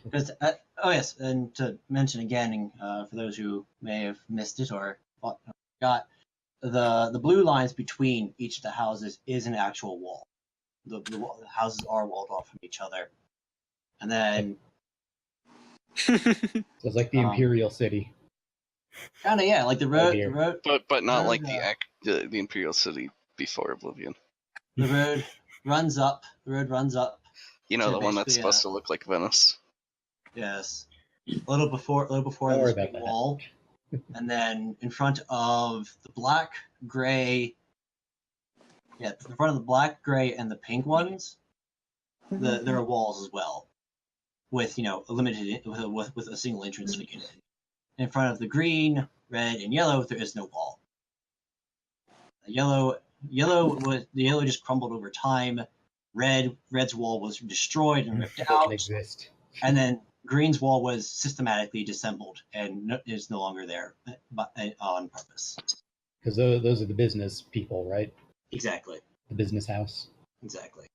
Because oh yes, and to mention again, for those who may have missed it or forgot, the blue lines between each of the houses is an actual wall. The houses are walled off from each other, and then So it's like the Imperial City. Kind of, yeah, like the road, but not like the Imperial City before Oblivion. The road runs up. You know, the one that's supposed to look like Venice. Yes, a little before this big wall, and then in front of the black, gray. Yeah, in front of the black, gray, and the pink ones, there are walls as well, with a limited with a single entrance to get in. In front of the green, red, and yellow, there is no wall. The yellow just crumbled over time. Red's wall was destroyed and ripped out. Exist. And then green's wall was systematically disassembled and is no longer there, on purpose. Because those are the business people, right? Exactly. The business house. Exactly.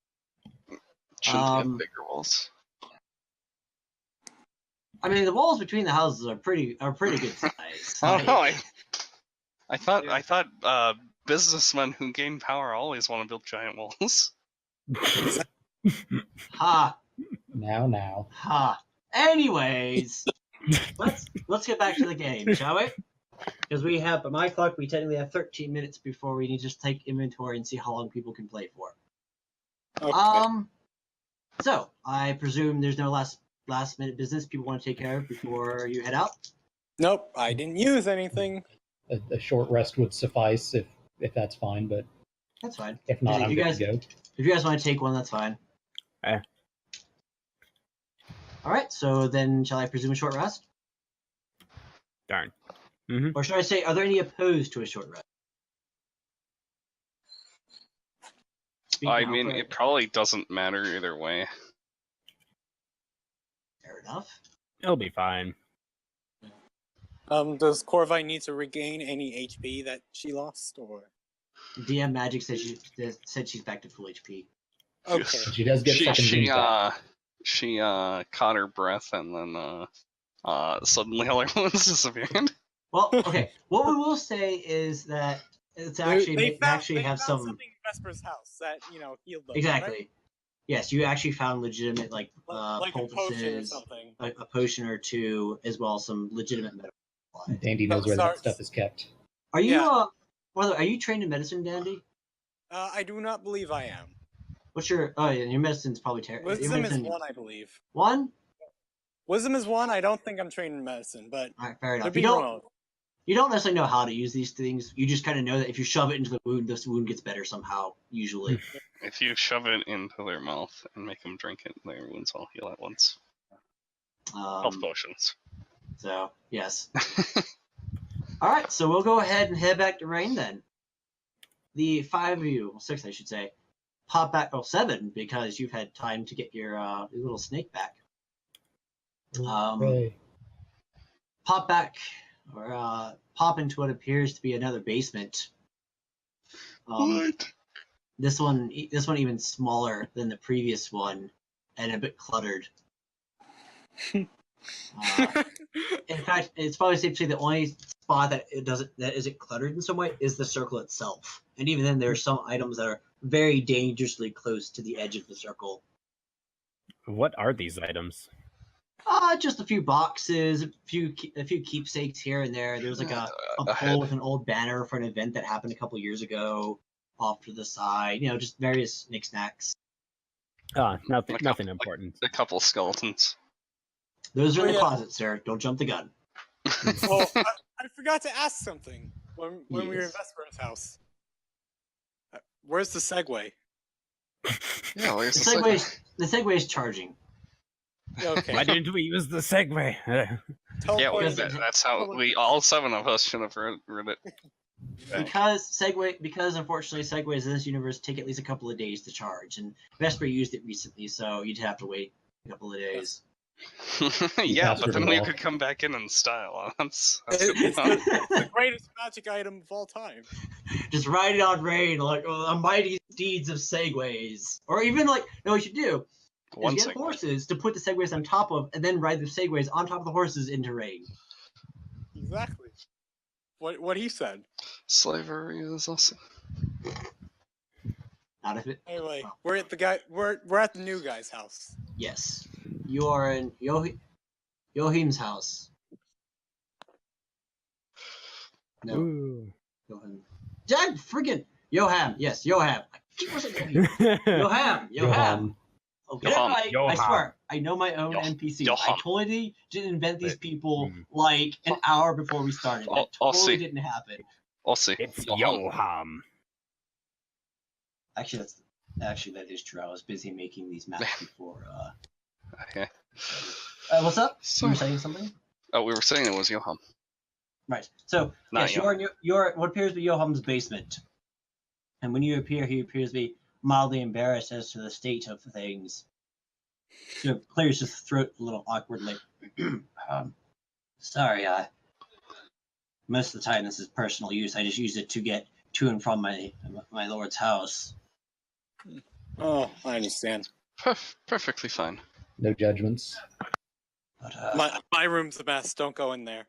Shouldn't have bigger walls. I mean, the walls between the houses are pretty good size. I don't know. I thought businessmen who gain power always want to build giant walls. Ha. Now. Ha. Anyways, let's get back to the game, shall we? Because we have, by my clock, we technically have 13 minutes before we need to just take inventory and see how long people can play for. Okay. So I presume there's no last minute business people want to take care of before you head out? Nope, I didn't use anything. A short rest would suffice if that's fine, but that's fine. If not, I'm good to go. If you guys want to take one, that's fine. All right, so then shall I presume a short rest? Darn. Or should I say, are there any opposed to a short rest? I mean, it probably doesn't matter either way. Fair enough. It'll be fine. Does Corvine need to regain any HP that she lost, or? DM Magic said she's back to full HP. Okay. She does get she caught her breath and then suddenly all her wounds disappeared. Well, okay. What we will say is that it's actually they have some... some something in Vesper's house that healed them. Exactly. Right? Yes, you actually found legitimate like a potion or something, a potion or two, as well as some legitimate medical supplies. Dandy knows where that stuff is kept. Are you are you trained in medicine, Dandy? I do not believe I am. What's your your medicine's probably terrible. Wisdom is 1, I believe. 1? Wisdom is 1. I don't think I'm trained in medicine, but all right, fair enough. You don't necessarily know how to use these things. You just kind of know that if you shove it into the wound, this wound gets better somehow, usually. If you shove it into their mouth and make them drink it, their wounds will heal at once. Health potions. So, yes. Alright, so we'll go ahead and head back to Rain then. The 5 of you, 6 I should say, pop back, 7, because you've had time to get your little snake back. Pop back, or pop into what appears to be another basement. What? This one even smaller than the previous one, and a bit cluttered. In fact, it's probably safe to say the only spot that isn't cluttered in some way is the circle itself. And even then, there are some items that are very dangerously close to the edge of the circle. What are these items? Just a few boxes, a few keepsakes here and there. There's like a pole with an old banner for an event that happened a couple years ago off to the side. Just various knickknacks. Nothing important. A couple skeletons. Those are in the closet, sir. Don't jump the gun. Oh, I forgot to ask something when we were in Vesper's house. Where's the Segway? Yeah, where's the Segway? The Segway is charging. Okay. Why didn't we use the Segway? That's how all 7 of us should have read it. Because unfortunately Segways in this universe take at least a couple of days to charge, and Vesper used it recently, so you'd have to wait a couple of days. Yeah, but then we could come back in style. It's the greatest magic item of all time. Just ride it on Rain, like a mighty deeds of Segways. Or even what you should do is get horses to put the segways on top of, and then ride the segways on top of the horses into rain. Exactly. What he said. Slavery is also. Not if it. Anyway, we're at the new guy's house. Yes, you are in Yohim's house. No, Ooh. Yohim. Dad, friggin' Yoham. Yes, Yoham. I keep saying Yoham. Oh, get it right. I swear, I know my own NPCs. I totally didn't invent these people like an hour before we started. That totally didn't happen. I'll see. It's Yoham. Actually, that is true. I was busy making these maps before. Okay. What's up? You were saying something? Oh, we were saying it was Yoham. Right. So, yes, you're what appears to be Yoham's basement. And when you appear, he appears to be mildly embarrassed as to the state of things. So, clears his throat a little awkwardly. Sorry, most of the time this is personal use. I just use it to get to and from my lord's house. Oh, I understand. Perfectly fine. No judgments. But, my room's a mess. Don't go in there.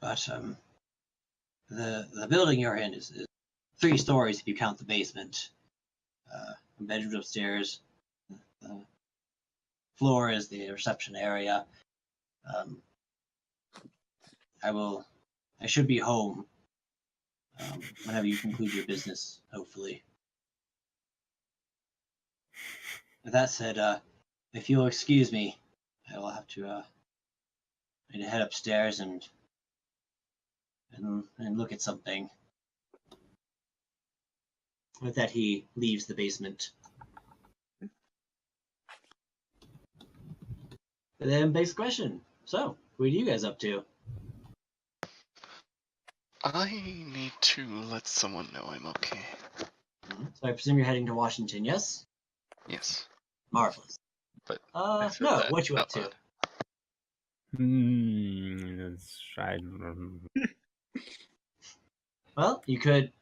But the building you're in is 3 stories if you count the basement. A bedroom upstairs. The floor is the reception area. I should be home whenever you conclude your business, hopefully. With that said, if you'll excuse me, I will have to I need to head upstairs and look at something. With that, he leaves the basement. But then begs the question, so, what are you guys up to? I need to let someone know I'm okay. So I presume you're heading to Washington, yes? Yes. Marvelous. But no, what you up to? Well, you could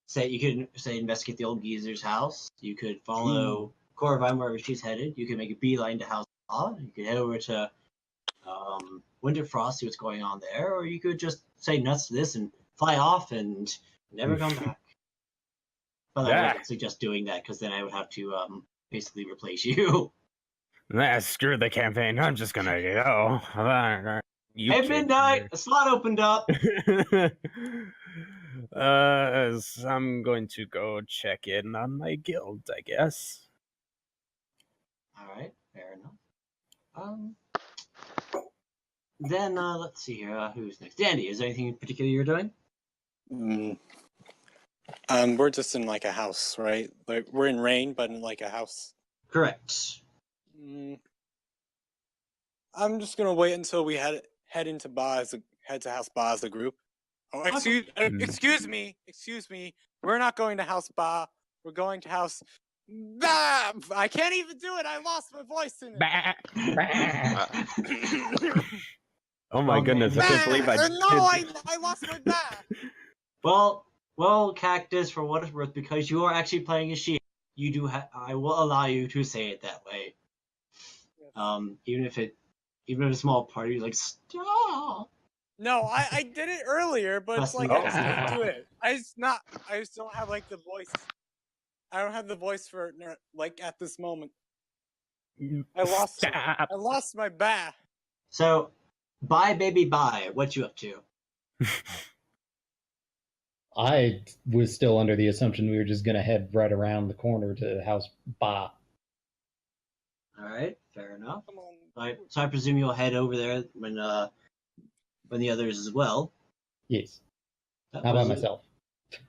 say investigate the old geezer's house. You could follow Coravine wherever she's headed. You could make a beeline to House Law. You could head over to Winterfrost, see what's going on there, or you could just say nuts to this and fly off and never come back. But I wouldn't suggest doing that because then I would have to basically replace you. Screw the campaign. I'm just gonna go. Hey, midnight! A slot opened up! I'm going to go check in on my guild, I guess. Alright, fair enough. Then, let's see here. Who's next? Dandy, is there anything in particular you're doing? We're just in like a house, right? Like we're in rain, but in like a house. Correct. I'm just gonna wait until we head into head to House Ba as a group. Oh, excuse me. We're not going to House Ba. We're going to House. Bah! I can't even do it. I lost my voice in it. Oh my goodness! I can't believe I did. No, I lost my bah. Well, Cactus, for what it's worth, because you are actually playing a shield, you do. I will allow you to say it that way. Even if a small party is like stop. No, I did it earlier, but it's like I just can't do it. I just don't have like the voice. I don't have the voice for it, like at this moment. I lost my bah. So, bye, baby, bye. What you up to? I was still under the assumption we were just going to head right around the corner to House Ba. All right, fair enough. Right, so I presume you'll head over there when the others as well. Yes. How about myself?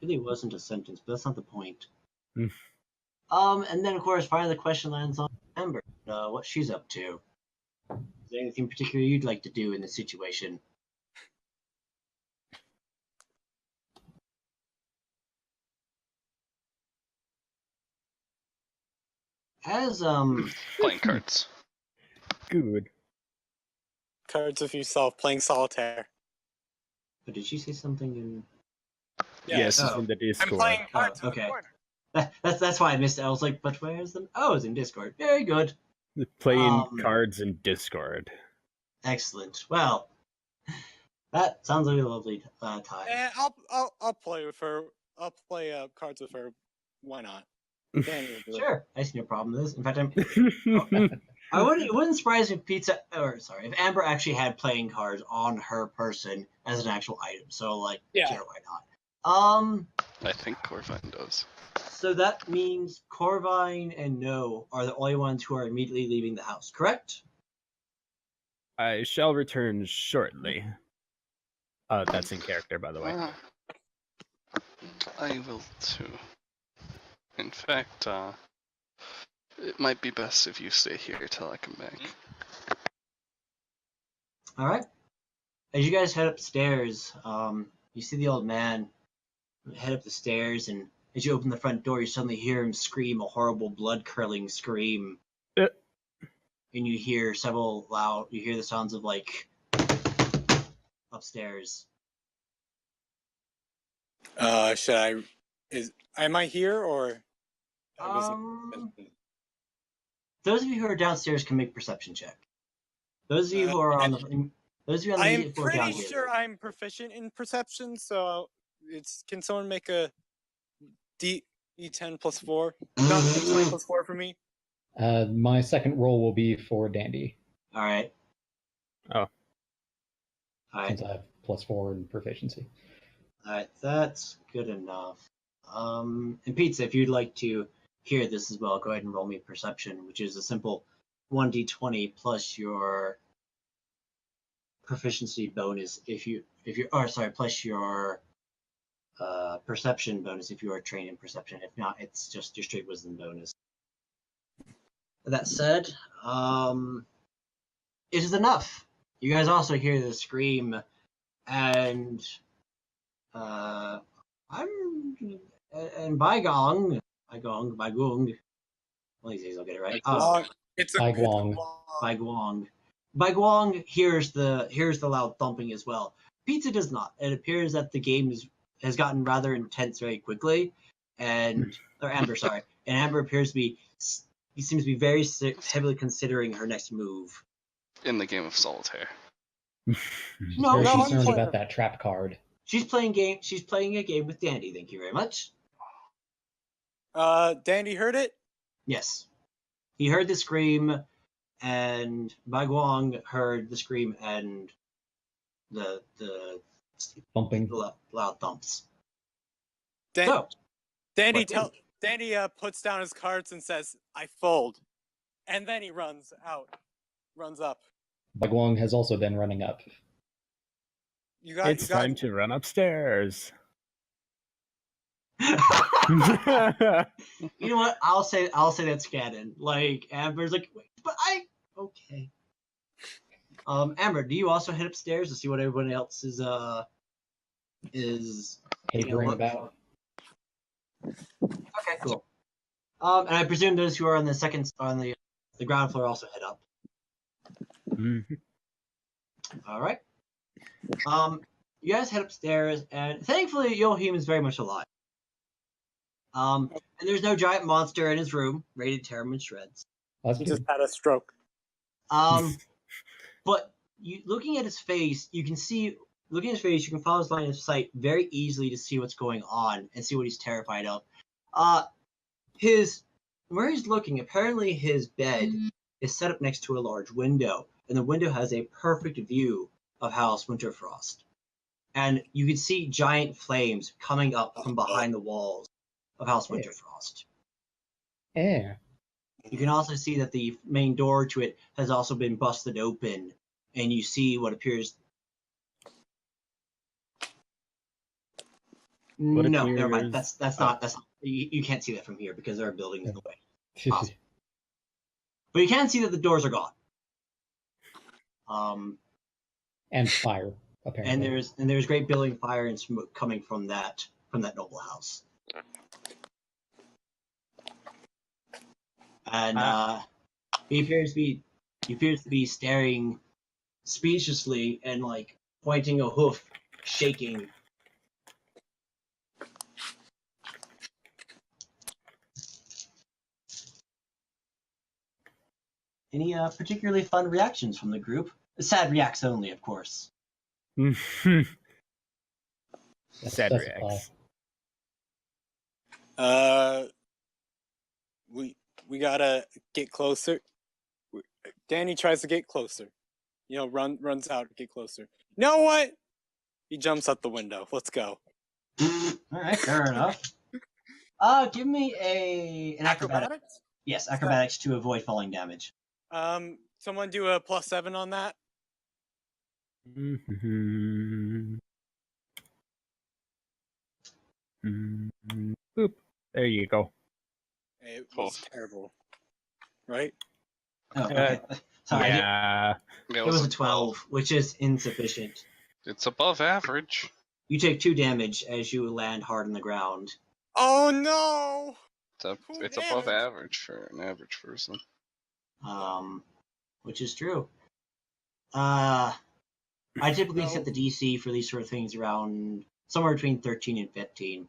Really wasn't a sentence, but that's not the point. And then of course, finally the question lands on Amber. What she's up to. Is there anything particular you'd like to do in this situation? As playing cards. Good. Cards of yourself playing solitaire. But did she say something in? Yes, in the Discord. I'm playing cards. Okay. That's why I missed it. I was like, but where's them? Oh, it's in Discord. Very good. Playing cards in Discord. Excellent. Well, that sounds like a lovely time. I'll play with her. I'll play cards with her. Why not? Sure, I see no problem with this. In fact, it wouldn't surprise me if Amber actually had playing cards on her person as an actual item. So why not? I think Corvine does. So that means Corvine and No are the only ones who are immediately leaving the house, correct? I shall return shortly. That's in character, by the way. I will too. In fact, it might be best if you stay here till I come back. All right. As you guys head upstairs, you see the old man head up the stairs, and as you open the front door, you suddenly hear him scream a horrible, blood-curdling scream. And you hear you hear the sounds of, upstairs. Am I here, or? Those of you who are downstairs can make perception check. Those of you who are those of you on the I'm floor down pretty here. sure I'm proficient in perception, so can someone make a D10 plus 4? Not D20 plus 4 for me. My second roll will be for Dandy. All right. Oh. All right. Since I have plus 4 in proficiency. All right, that's good enough. And Pizza, if you'd like to hear this as well, go ahead and roll me perception, which is a simple 1d20 plus your proficiency bonus plus your perception bonus if you are trained in perception. If not, it's just your straight wisdom bonus. That said, it is enough. You guys also hear the scream, and Baigong. One of these days I'll get it right. It's a Baiguang. Baiguang hears the loud thumping as well. Pizza does not. It appears that the game has gotten rather intense very quickly, and Amber appears to be. He seems to be very heavily considering her next move. In the game of solitaire. No, she's concerned about that trap card. She's playing a game with Dandy. Thank you very much. Dandy heard it? Yes. He heard the scream, and Baiguang heard the scream and the thumping, loud thumps. Dandy puts down his cards and says, "I fold," and then he runs up. Baiguang has also been running up. It's time to run upstairs. You know what? I'll say that's canon. Amber's like, wait, but okay. Amber, do you also head upstairs to see what everyone else is capering about? Okay, cool. And I presume those who are on the ground floor also head up. Mm-hmm. All right. You guys head upstairs, and thankfully Yohim is very much alive. And there's no giant monster in his room ready to tear him in shreds. He just had a stroke. But looking at his face, you can follow his line of sight very easily to see what's going on and see what he's terrified of. Where he's looking, apparently his bed is set up next to a large window, and the window has a perfect view of House Winterfrost. And you can see giant flames coming up from behind the walls of House Winterfrost. Yeah. You can also see that the main door to it has also been busted open, and you see what appears. Never mind. That's not. You can't see that from here because there are buildings in the way. But you can see that the doors are gone. And fire, apparently. And there's great building fire and smoke coming from that noble house. And he appears to be staring speechlessly and pointing a hoof, shaking. any particularly fun reactions from the group? Sad reacts only, of course. Sad reacts. We gotta get closer. Danny tries to get closer. Runs out to get closer. You know what? He jumps out the window. Let's go. All right, fair enough. Give me an acrobatics. Yes, acrobatics to avoid falling damage. Someone do a +7 on that. Boop. There you go. It was terrible, right? Oh, okay. Sorry. Yeah. It was a 12, which is insufficient. It's above average. You take 2 damage as you land hard on the ground. Oh no! It's above average for an average person. Which is true. I typically set the DC for these sort of things around somewhere between 13 and 15.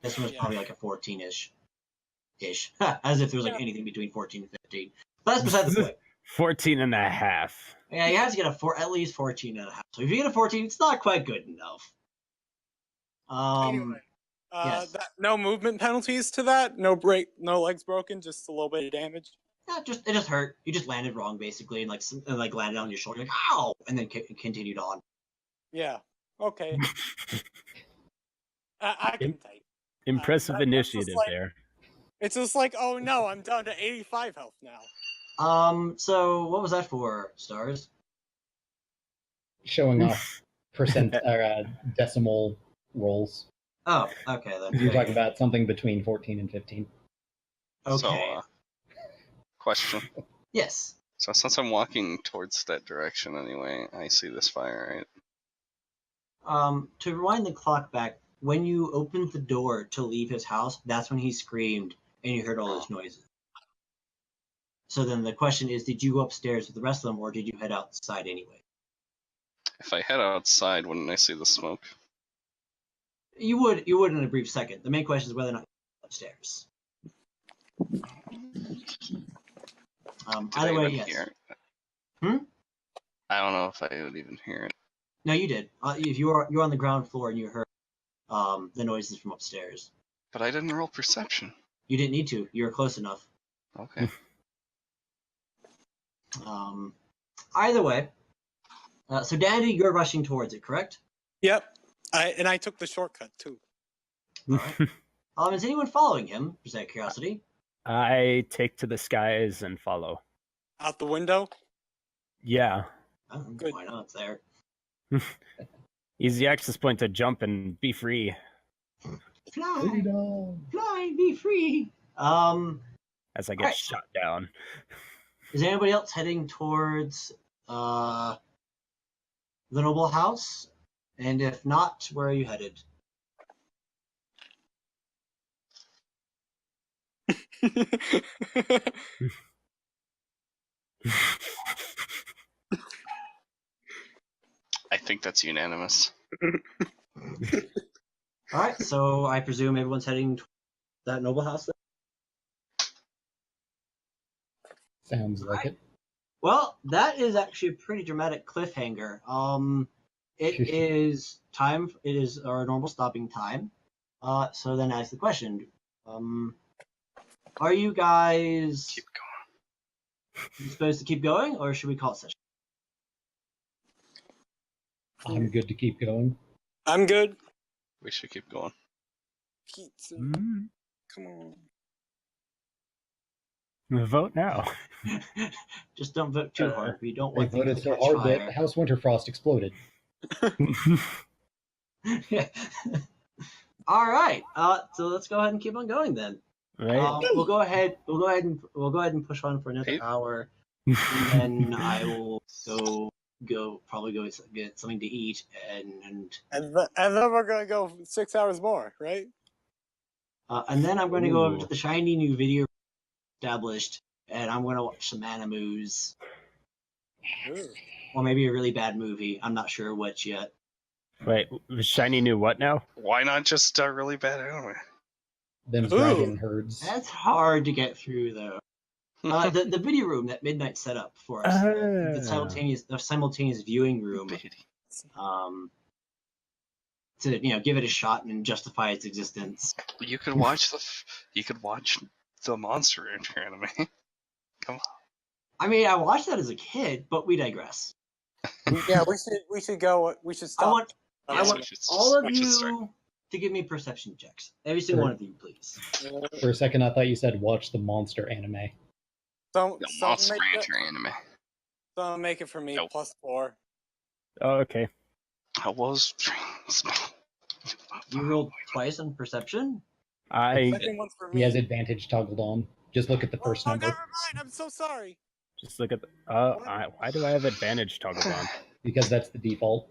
This one was probably like a 14-ish. As if there was like anything between 14 and 15. But that's beside the point. 14 and a half. Yeah, you have to get at least 14 and a half. So if you get a 14, it's not quite good enough. Anyway, yes. No movement penalties to that. No legs broken. Just a little bit of damage. Yeah, it just hurt. You just landed wrong basically, and landed on your shoulder, like ow, and then continued on. Yeah. Okay. I can take. Impressive initiative there. It's just like, oh no, I'm down to 85 health now. So what was that for, Stars? Showing off decimal rolls. Oh, okay then. You're talking about something between 14 and 15. Okay. So, question. Yes. So since I'm walking towards that direction anyway, I see this fire, right? To rewind the clock back, when you opened the door to leave his house, that's when he screamed and you heard all those noises. So then the question is, did you go upstairs with the rest of them, or did you head outside anyway? If I head outside, wouldn't I see the smoke? You would in a brief second. The main question is whether or not you're upstairs. Either way, yes. Hear it? Hmm? I don't know if I would even hear it. No, you did. If you're on the ground floor and you heard the noises from upstairs. But I didn't roll perception. You didn't need to. You were close enough. Okay. Either way, so Dandy, you're rushing towards it, correct? Yep. I took the shortcut too. All right. Is anyone following him? Just out of curiosity. I take to the skies and follow. Out the window? Yeah. Oh, good. Why not? It's there. Easy access point to jump and be free. Fly, fly, be free. As I get shot down. Is anybody else heading towards the noble house? And if not, where are you headed? I think that's unanimous. All right, so I presume everyone's heading to that noble house then? Sounds like it. Well, that is actually a pretty dramatic cliffhanger. It is time. It is our normal stopping time. So then ask the question. Are you guys Keep going. supposed to keep going, or should we call it session? I'm good to keep going. I'm good. We should keep going. Pizza. Come on. Vote now. Just don't vote too hard. We don't They want voted things to so catch hard fire. that House Winterfrost exploded. All right. So let's go ahead and keep on going then. Right. We'll go ahead and push on for another hour, and then I will probably go get something to eat and then we're gonna go 6 hours more, right? And then I'm going to go over to the shiny new video established, and I'm going to watch some animus. Or maybe a really bad movie. I'm not sure which yet. Wait, shiny new what now? Why not just really bad anime? Them dragon herds. That's hard to get through, though. The video room that Midnight set up for us. The simultaneous viewing room. To give it a shot and justify its existence. You could watch the Monster Rancher anime. Come on. I mean, I watched that as a kid, but we digress. Yeah, we should go. We should stop. I want all of you to give me perception checks. Every single one of you, please. For a second, I thought you said watch the monster anime. The Monster Rancher anime. Don't make it for me. Nope. +4. Oh, okay. I was. You rolled twice on perception? Second one's for me. He has advantage toggled on. Just look at the first number. Never mind. I'm so sorry. Just look at the. Why do I have advantage toggled on? Because that's the default.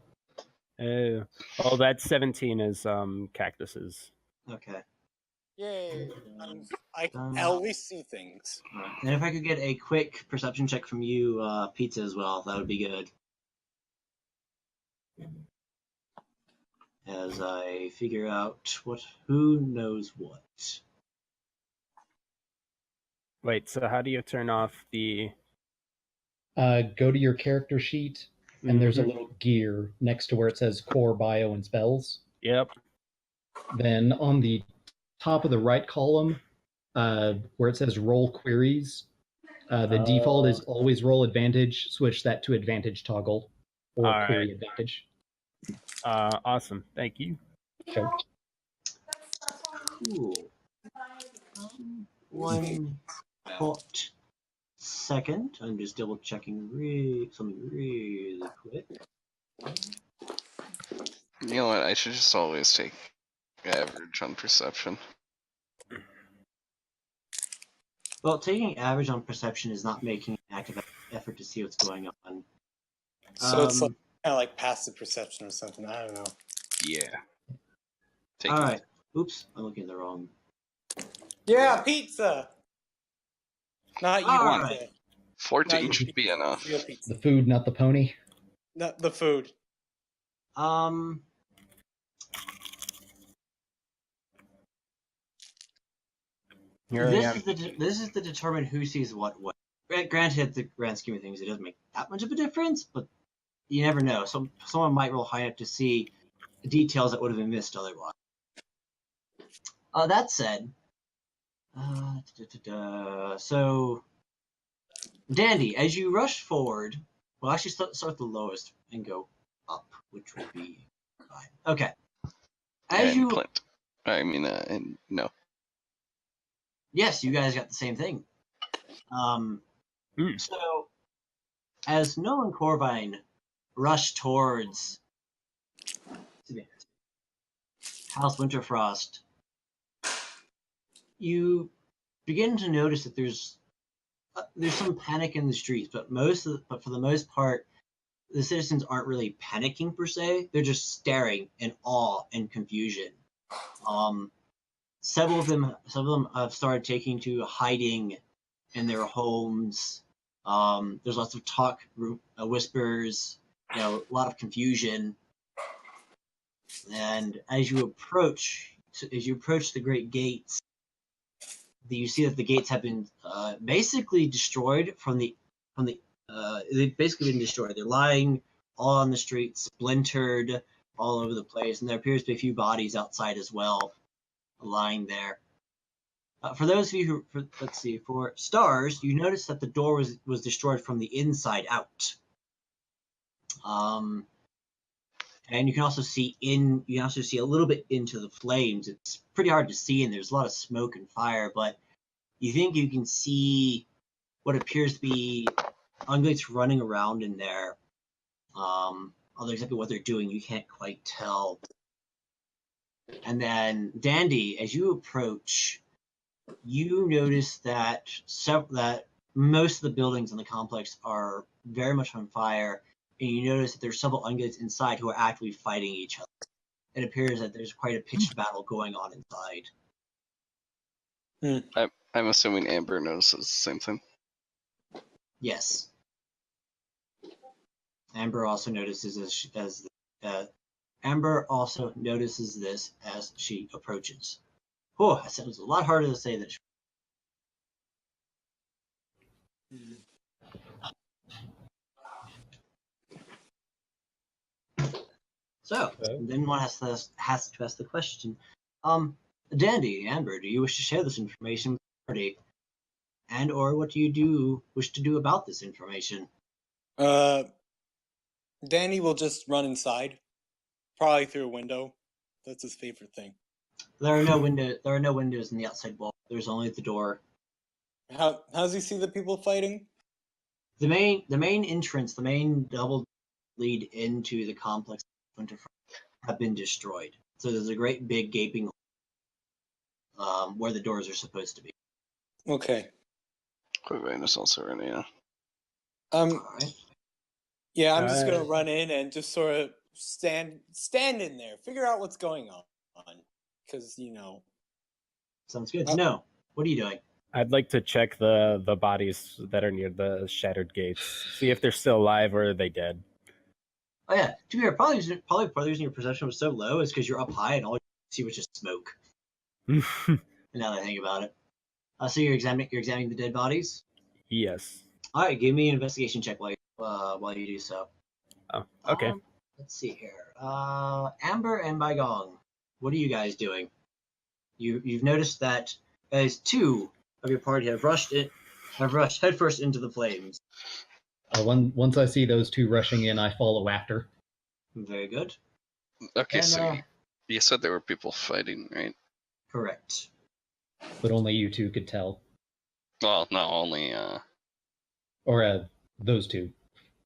Oh, that 17 is cactuses. Okay. Yay. I can at least see things. Right. And if I could get a quick perception check from you, Pizza, as well, that would be good. As I figure out who knows what. Wait, so how do you turn off the... Go to your character sheet, and there's a little gear next to where it says Core, Bio, and Spells. Yep. Then on the top of the right column, where it says Roll Queries, the default is always Roll Advantage. Switch that to Advantage toggle, or Query Advantage. Awesome. Thank you. Sure. Cool. One hot second. I'm just double checking something really quick. You know what? I should just always take average on perception. Well, taking average on perception is not making an active effort to see what's going on. So it's kind of like passive perception or something. I don't know. Yeah. All right. Oops, I'm looking at the wrong. Yeah, pizza. Not you. All pizza. right. 14 should be enough. Real pizza. The food, not the pony. Not the food. This is to determine who sees what. Granted, at the grand scheme of things, it doesn't make that much of a difference, but you never know. Someone might roll high enough to see details that would have been missed otherwise. That said, so Dandy, as you rush forward, we'll actually start with the lowest and go up, which would be fine. Okay. Clint. No. Yes, you guys got the same thing. So, as Noah and Corvine rush towards House Winterfrost, you begin to notice that there's some panic in the streets, but for the most part, the citizens aren't really panicking per se. They're just staring in awe and confusion. Several of them have started taking to hiding in their homes. There's lots of talk, whispers, a lot of confusion. And as you approach the great gates, you see that the gates have been basically destroyed they've basically been destroyed. They're lying all on the streets, splintered all over the place, and there appears to be a few bodies outside as well, lying there. For those of you for stars, you notice that the door was destroyed from the inside out. And you can also see a little bit into the flames. It's pretty hard to see, and there's a lot of smoke and fire, but you think you can see what appears to be ungulates running around in there. Although exactly what they're doing, you can't quite tell. And then, Dandy, as you approach, you notice that most of the buildings in the complex are very much on fire, and you notice that there's several ungulates inside who are actively fighting each other. It appears that there's quite a pitched battle going on inside. I'm assuming Amber notices the same thing. Yes. Amber also notices this as she approaches. Oh, that sounds a lot harder to say than. So, then one has to ask the question. Dandy, Amber, do you wish to share this information with the party? And or what do you wish to do about this information? Danny will just run inside, probably through a window. That's his favorite thing. There are no windows in the outside wall. There's only the door. How does he see the people fighting? The main entrance, the main double lead into the complex Winterfell have been destroyed. So there's a great big gaping hole where the doors are supposed to be. Okay. Quivane is also ready, yeah. Alright. Yeah, I'm just gonna run in and just sort of stand in there, figure out what's going on, because Sounds good. No, what are you doing? I'd like to check the bodies that are near the shattered gates, see if they're still alive or are they dead. Oh yeah, to be fair, probably part of the reason your perception was so low is because you're up high and all you see was just smoke. Now that I think about it, so you're examining the dead bodies. Yes. All right, give me an investigation check while you do so. Oh, okay. Let's see here. Amber and Baigong, what are you guys doing? You've noticed that as two of your party have rushed headfirst into the flames. Once I see those two rushing in, I follow after. Very good. Okay, And, so you said there were people fighting, right? Correct. But only you two could tell. Well, no, only Or those two.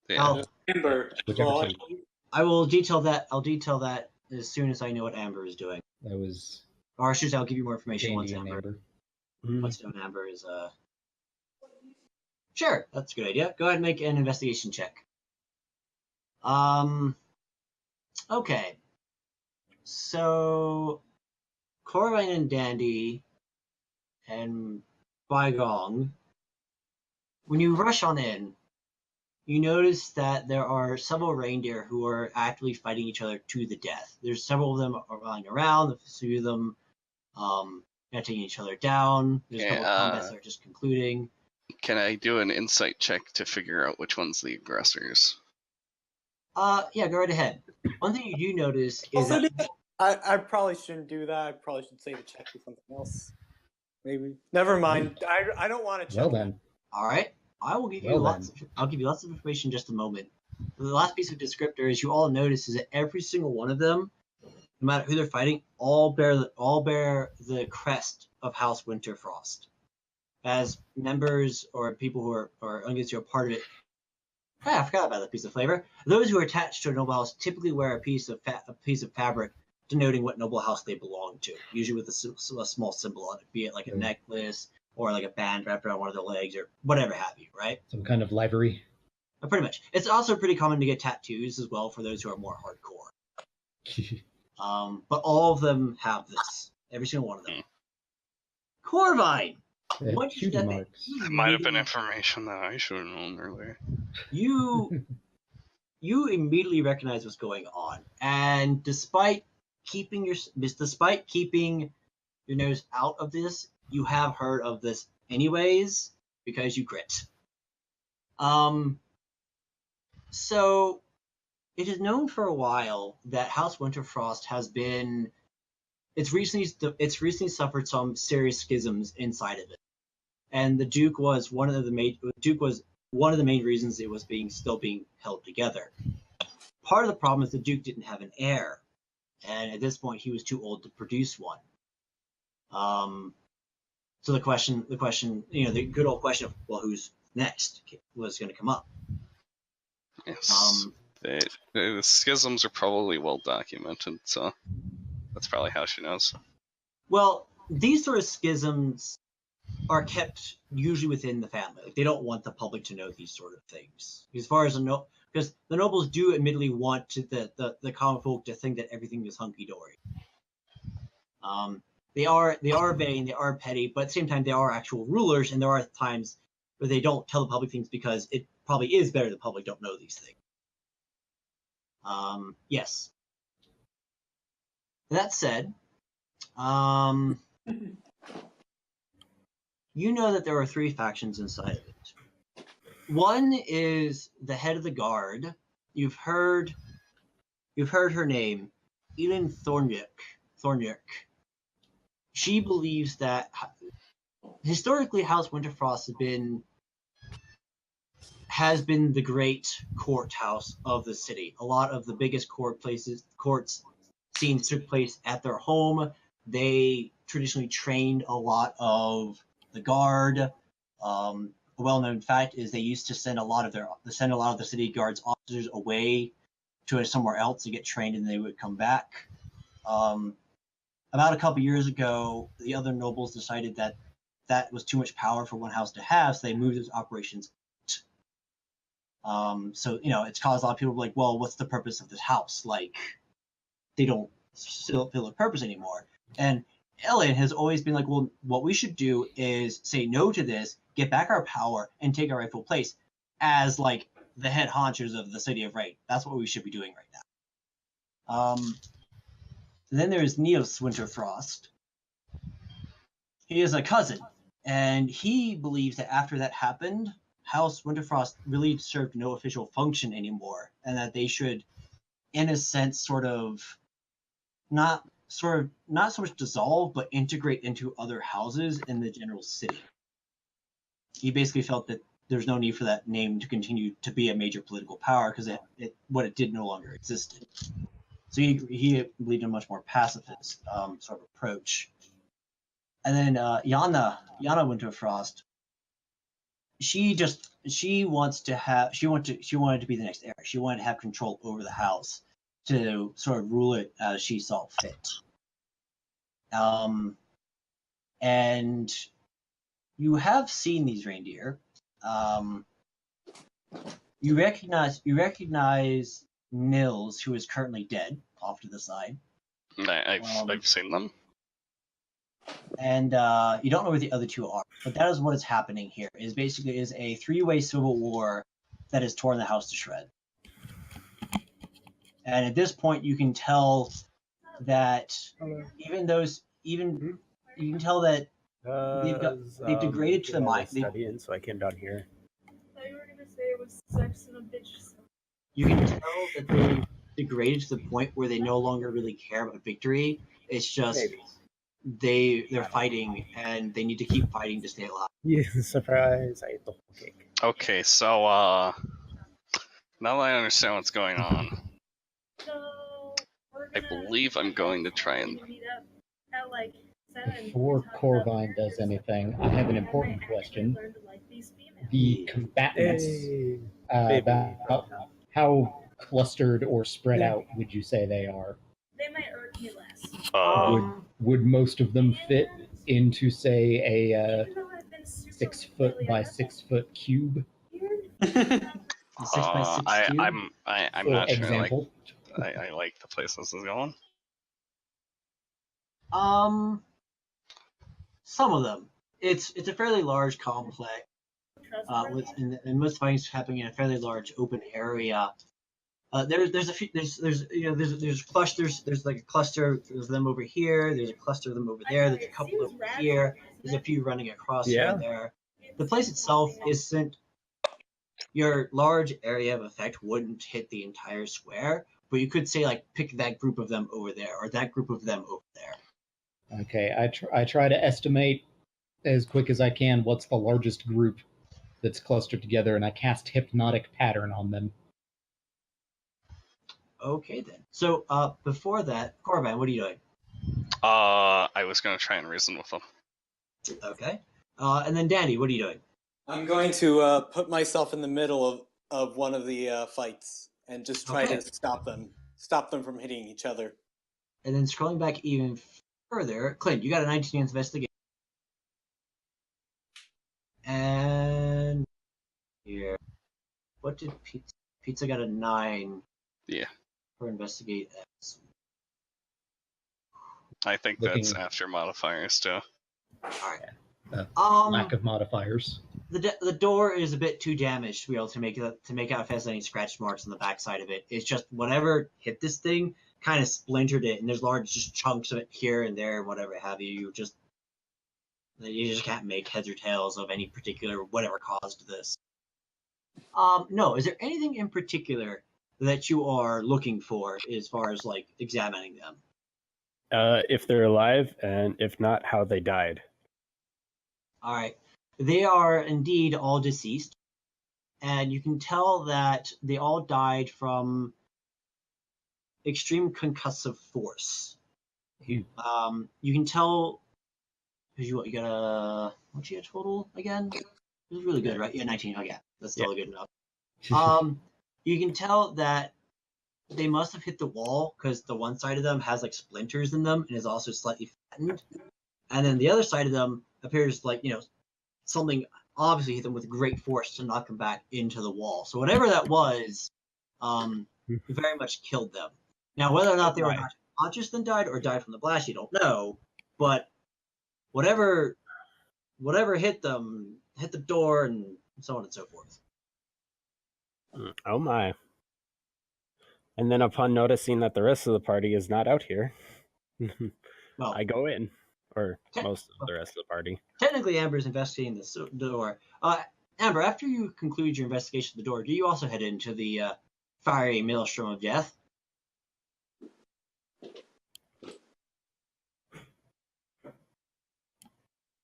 yeah. Amber. Whichever two. I will detail that. I'll detail that as soon as I know what Amber is doing. That was Or shoot, I'll give you more information Dandy once and Amber. Amber. Once you know Amber is Sure, that's a good idea. Go ahead and make an investigation check. Okay. So Corvine and Dandy and Baigong, when you rush on in, you notice that there are several reindeer who are actively fighting each other to the death. There's several of them running around, a few of them taking each other down. There's a couple of combats that are just concluding. Can I do an insight check to figure out which one's the aggressors? Yeah, go right ahead. One thing you do notice is that I probably shouldn't do that. I probably should save a check for something else. Maybe. Never mind. I don't want to check. Well then. All right. I will give you I'll give you lots of information in just a moment. The last piece of descriptor is you all notice is that every single one of them, no matter who they're fighting, all bear the crest of House Winterfrost. As members or people who are against you are part of it. I forgot about that piece of flavor. Those who are attached to a noble house typically wear a piece of fabric denoting what noble house they belong to, usually with a small symbol on it, be it like a necklace or like a band wrapped around one of their legs or whatever have you, right? Some kind of livery. Pretty much. It's also pretty common to get tattoos as well for those who are more hardcore. But all of them have this. Every single one of them. Corvine! Once you step in, That might have been information that I should have known earlier. You immediately recognize what's going on, and despite keeping your nose out of this, you have heard of this anyways because you crit. So it is known for a while that House Winterfrost has been. It's recently suffered some serious schisms inside of it, and the Duke was one of the main reasons it was still being held together. Part of the problem is the Duke didn't have an heir, and at this point he was too old to produce one. So the question, the good old question of well, who's next was going to come up. Yes. The schisms are probably well documented, so that's probably how she knows. Well, these sort of schisms are kept usually within the family. Like, they don't want the public to know these sort of things. As far as because the nobles do admittedly want the common folk to think that everything is hunky dory. They are vain, they are petty, but at the same time they are actual rulers, and there are times where they don't tell the public things because it probably is better the public don't know these things. Yes. That said, you know that there are three factions inside of it. One is the head of the guard. You've heard you've heard her name, Elin Thornyuk. She believes that historically House Winterfrost has been the great courthouse of the city. A lot of the biggest courts scenes took place at their home. They traditionally trained a lot of the guard. A well-known fact is they used to send a lot of the city guards officers away to somewhere else to get trained, and they would come back. About a couple years ago, the other nobles decided that was too much power for one house to have, so they moved those operations. So it's caused a lot of people to be like, well, what's the purpose of this house? Like, they don't still feel a purpose anymore. And Ellen has always been like, well, what we should do is say no to this, get back our power, and take our rightful place as like the head honchos of the city of Rain. That's what we should be doing right now. Then there's Neos Winterfrost. He is a cousin, and he believes that after that happened, House Winterfrost really served no official function anymore, and that they should, in a sense, not so much dissolve, but integrate into other houses in the general city. He basically felt that there's no need for that name to continue to be a major political power because what it did no longer existed. So he believed in a much more pacifist sort of approach. And then Yana Winterfrost, she wanted to be the next heir. She wanted to have control over the house, to sort of rule it as she saw fit. And you have seen these reindeer. You recognize Nils, who is currently dead, off to the side. I've seen them. And you don't know where the other two are, but that is what is happening here. It is a three-way civil war that has torn the house to shreds. And at this point, you can tell that you can tell that they've degraded to the mind. So I came down here. I thought you were gonna say it was sex and a bitch. You can tell that they degraded to the point where they no longer really care about victory. It's just they're fighting, and they need to keep fighting to stay alive. Yeah, surprise! I ate the whole cake. Okay, so now that I understand what's going on, I believe I'm going to try and. Before Corvine does anything, I have an important question. The combatants, about how clustered or spread out would you say they are? They might irk me less. Would most of them fit into, say, a 6 foot by 6 foot cube? 6 by 6 cube? I'm not example. sure. I like the place this is going. Some of them. It's a fairly large complex. And most fights happening in a fairly large open area. There's a few. There's clusters. There's like a cluster. There's them over here. There's a cluster of them over there. There's a couple over here. There's a few running across here and there. The place itself isn't. Your large area of effect wouldn't hit the entire square, but you could say like pick that group of them over there or that group of them over there. Okay, I try to estimate as quick as I can what's the largest group that's clustered together, and I cast Hypnotic Pattern on them. Okay, then. So, before that, Corvine, what are you doing? I was going to try and reason with them. Okay. And then Danny, what are you doing? I'm going to put myself in the middle of one of the fights and just try to stop them from hitting each other. And then scrolling back even further, Clint, you got a 19 investigation. And here, what did Pizza got a 9? Yeah. For investigate X. I think that's after modifiers too. All right. Lack of modifiers. The door is a bit too damaged to be able to make out if it has any scratch marks on the backside of it. It's just whatever hit this thing kind of splintered it, and there's large just chunks of it here and there, and whatever have you. You just can't make heads or tails of any particular whatever caused this. No, is there anything in particular that you are looking for as far as like examining them? If they're alive, and if not, how they died. All right, they are indeed all deceased, and you can tell that they all died from extreme concussive force. Ew. You can tell. You got a what's your total again? It was really good, right? Yeah, 19. Oh yeah, that's still good enough. You can tell that they must have hit the wall because the one side of them has like splinters in them and is also slightly flattened, and then the other side of them appears like something obviously hit them with great force to knock them back into the wall. So whatever that was, very much killed them. Now whether or not they were not conscious then died or died from the blast, you don't know, but whatever hit them hit the door and so on and so forth. Oh my. And then upon noticing that the rest of the party is not out here, Well, I go in. Or most of the rest of the party. Technically, Amber's investigating the door. Amber, after you conclude your investigation of the door, do you also head into the fiery maelstrom of death?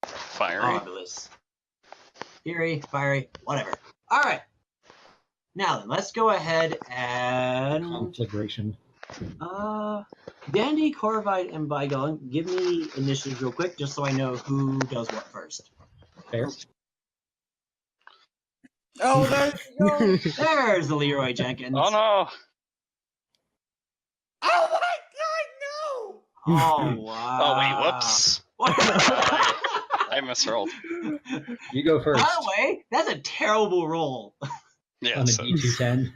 Fiery? Marvelous. Fury, fiery, whatever. All right. Now then, let's go ahead and Conflagration. Dandy, Corvite, and Bygone, give me initiatives real quick, just so I know who does what first. Fair. Oh, there you go. There's the Leroy Jenkins. Oh no! Oh my God, no! Oh wow! Oh wait, whoops! What? I misrolled. You go first. By the way, that's a terrible roll. Yeah, On a so D210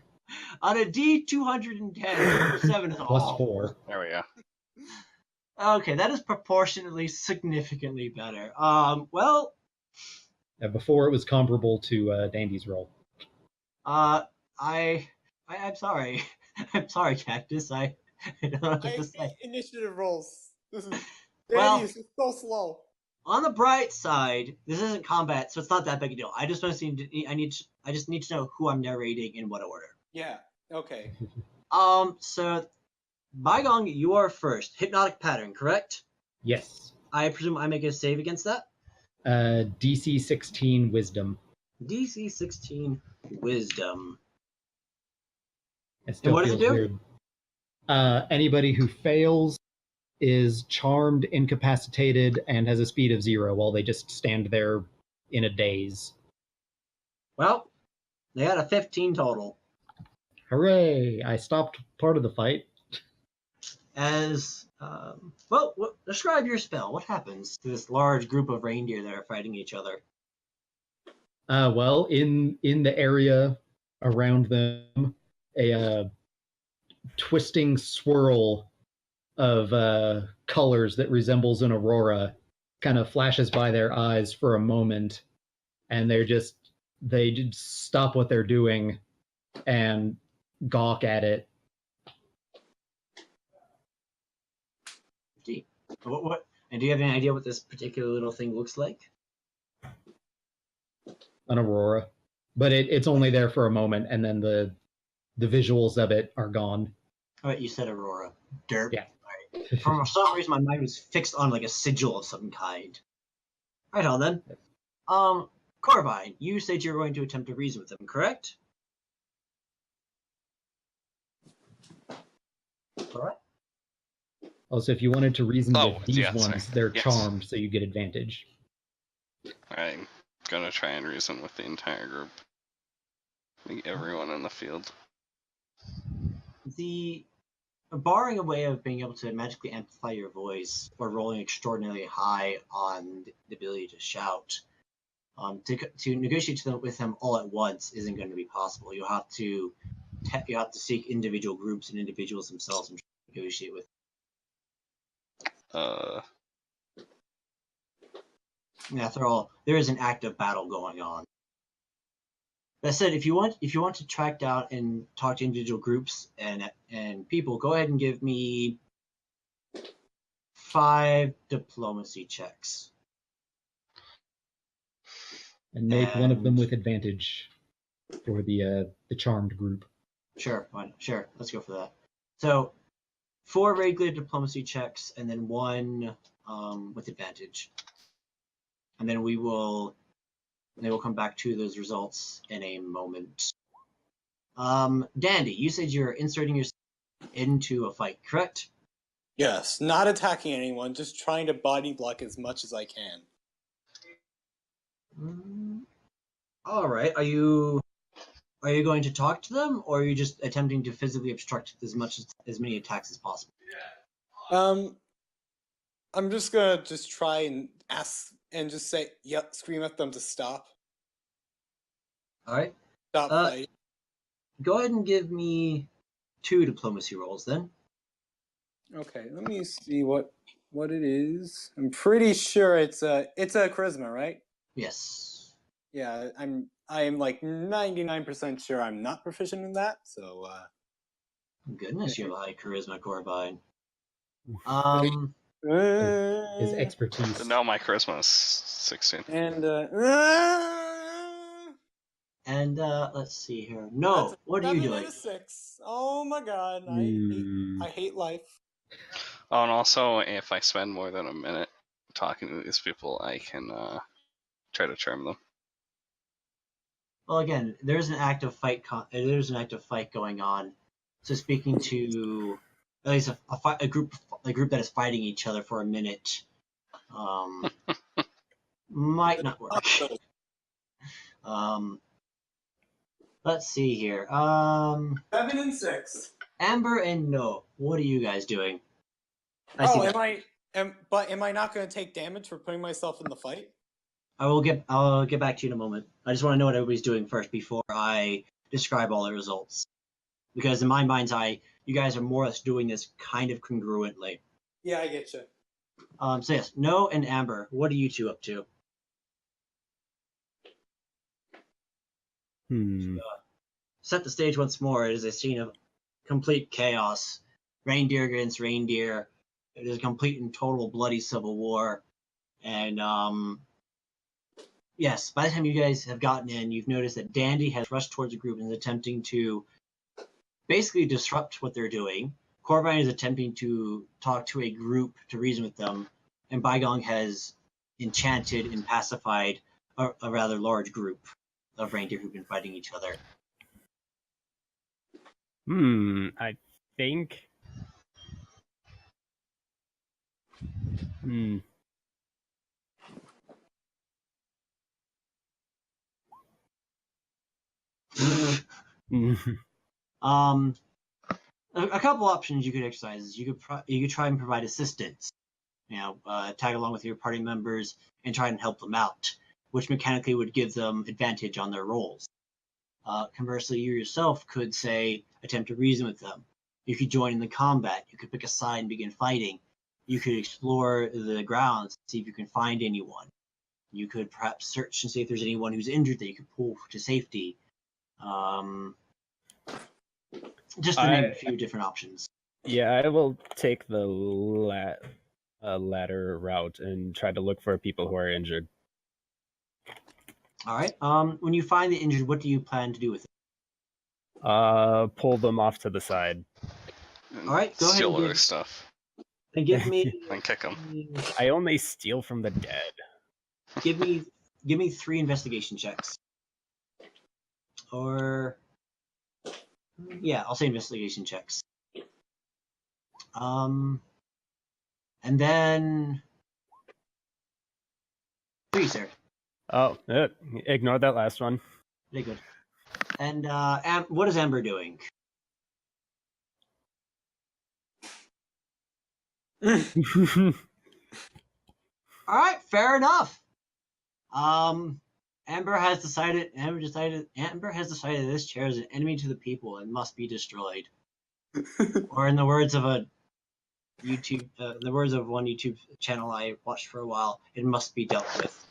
On a D210, number 7 is plus awful. 4. there we go. Okay, that is proportionately significantly better. Well, Before it was comparable to Dandy's roll. I'm sorry. I'm sorry, Cactus. I don't know what to say. Initiative rolls. This is Well- Danny is so slow. On the bright side, this isn't combat, so it's not that big a deal. I just want to I just need to know who I'm narrating in what order. Yeah. Okay. So Bygone, you are first. Hypnotic pattern, correct? Yes. I presume I make a save against that? DC 16 Wisdom. DC 16 Wisdom. It still what does it feels do? weird. Anybody who fails is charmed, incapacitated, and has a speed of 0 while they just stand there in a daze. Well, they had a 15 total. Hooray! I stopped part of the fight. As describe your spell. What happens to this large group of reindeer that are fighting each other? Well, in the area around them, a twisting swirl of colors that resembles an aurora kind of flashes by their eyes for a moment, and they just stop what they're doing and gawk at it. What? And do you have any idea what this particular little thing looks like? An aurora, but it's only there for a moment, and then the visuals of it are gone. All right, you said aurora. Derp. Yeah. All right. For some reason, my mind was fixed on like a sigil of some kind. Right on then. Corvine, you said you were going to attempt to reason with them, correct? All right. Also, if you wanted to reason with these yeah, ones, sorry. they're Yes. charmed, so you get advantage. I'm gonna try and reason with the entire group. I think everyone in the field. Barring a way of being able to magically amplify your voice or rolling extraordinarily high on the ability to shout, to negotiate with them all at once isn't going to be possible. You'll have to seek individual groups and individuals themselves and negotiate with. After all, there is an active battle going on. That said, if you want to track down and talk to individual groups and people, go ahead and give me 5 diplomacy checks. And make one of them with advantage for the charmed group. Sure, fine. Sure, let's go for that. So, 4 regular diplomacy checks, and then 1 with advantage. And then we will come back to those results in a moment. Dandy, you said you're inserting yourself into a fight, correct? Yes, not attacking anyone, just trying to body block as much as I can. All right. Are you going to talk to them, or are you just attempting to physically obstruct as many attacks as possible? I'm just gonna try and ask and just say, yep, scream at them to stop. All right. Stop fighting. Go ahead and give me 2 diplomacy rolls then. Okay, let me see what it is. I'm pretty sure it's a charisma, right? Yes. Yeah, I'm like 99% sure I'm not proficient in that. So. Goodness, you have a high charisma, Corbine. His expertise. No, my charisma is 16. And let's see here. No, what are you doing? That's a 6. Oh my god, I hate life. Oh, and also, if I spend more than a minute talking to these people, I can try to charm them. Well, again, there's an active fight. There's an active fight going on. So speaking to at least a group that is fighting each other for a minute, might not work. Let's see here. 7 and 6. Amber and No, what are you guys doing? Am I not going to take damage for putting myself in the fight? I'll get back to you in a moment. I just want to know what everybody's doing first before I describe all the results. Because in my mind's eye, you guys are more or less doing this kind of congruently. Yeah, I get you. So yes, No and Amber, what are you 2 up to? Set the stage once more. It is a scene of complete chaos. Reindeer against reindeer. It is a complete and total bloody civil war. And yes, by the time you guys have gotten in, you've noticed that Dandy has rushed towards the group and is attempting to basically disrupt what they're doing. Corbine is attempting to talk to a group to reason with them, and Bygong has enchanted and pacified a rather large group of reindeer who've been fighting each other. I think. A couple options you could exercise is you could try and provide assistance. Tag along with your party members and try and help them out, which mechanically would give them advantage on their rolls. Conversely, you yourself could attempt to reason with them. You could join in the combat. You could pick a side and begin fighting. You could explore the grounds, see if you can find anyone. You could perhaps search and see if there's anyone who's injured that you could pull to safety. Just to name a few different options. Yeah, I will take the latter route and try to look for people who are injured. All right. When you find the injured, what do you plan to do with it? Pull them off to the side. All right. Go steal ahead. Their stuff. And give me. And kick them. I only steal from the dead. Give me 3 investigation checks. Or. Yeah, I'll say investigation checks. And then 3, sir. Oh, ignore that last one. Very good. And what is Amber doing? All right, fair enough. Amber has decided this chair is an enemy to the people and must be destroyed. Or in the words of one YouTube channel I watched for a while, it must be dealt with.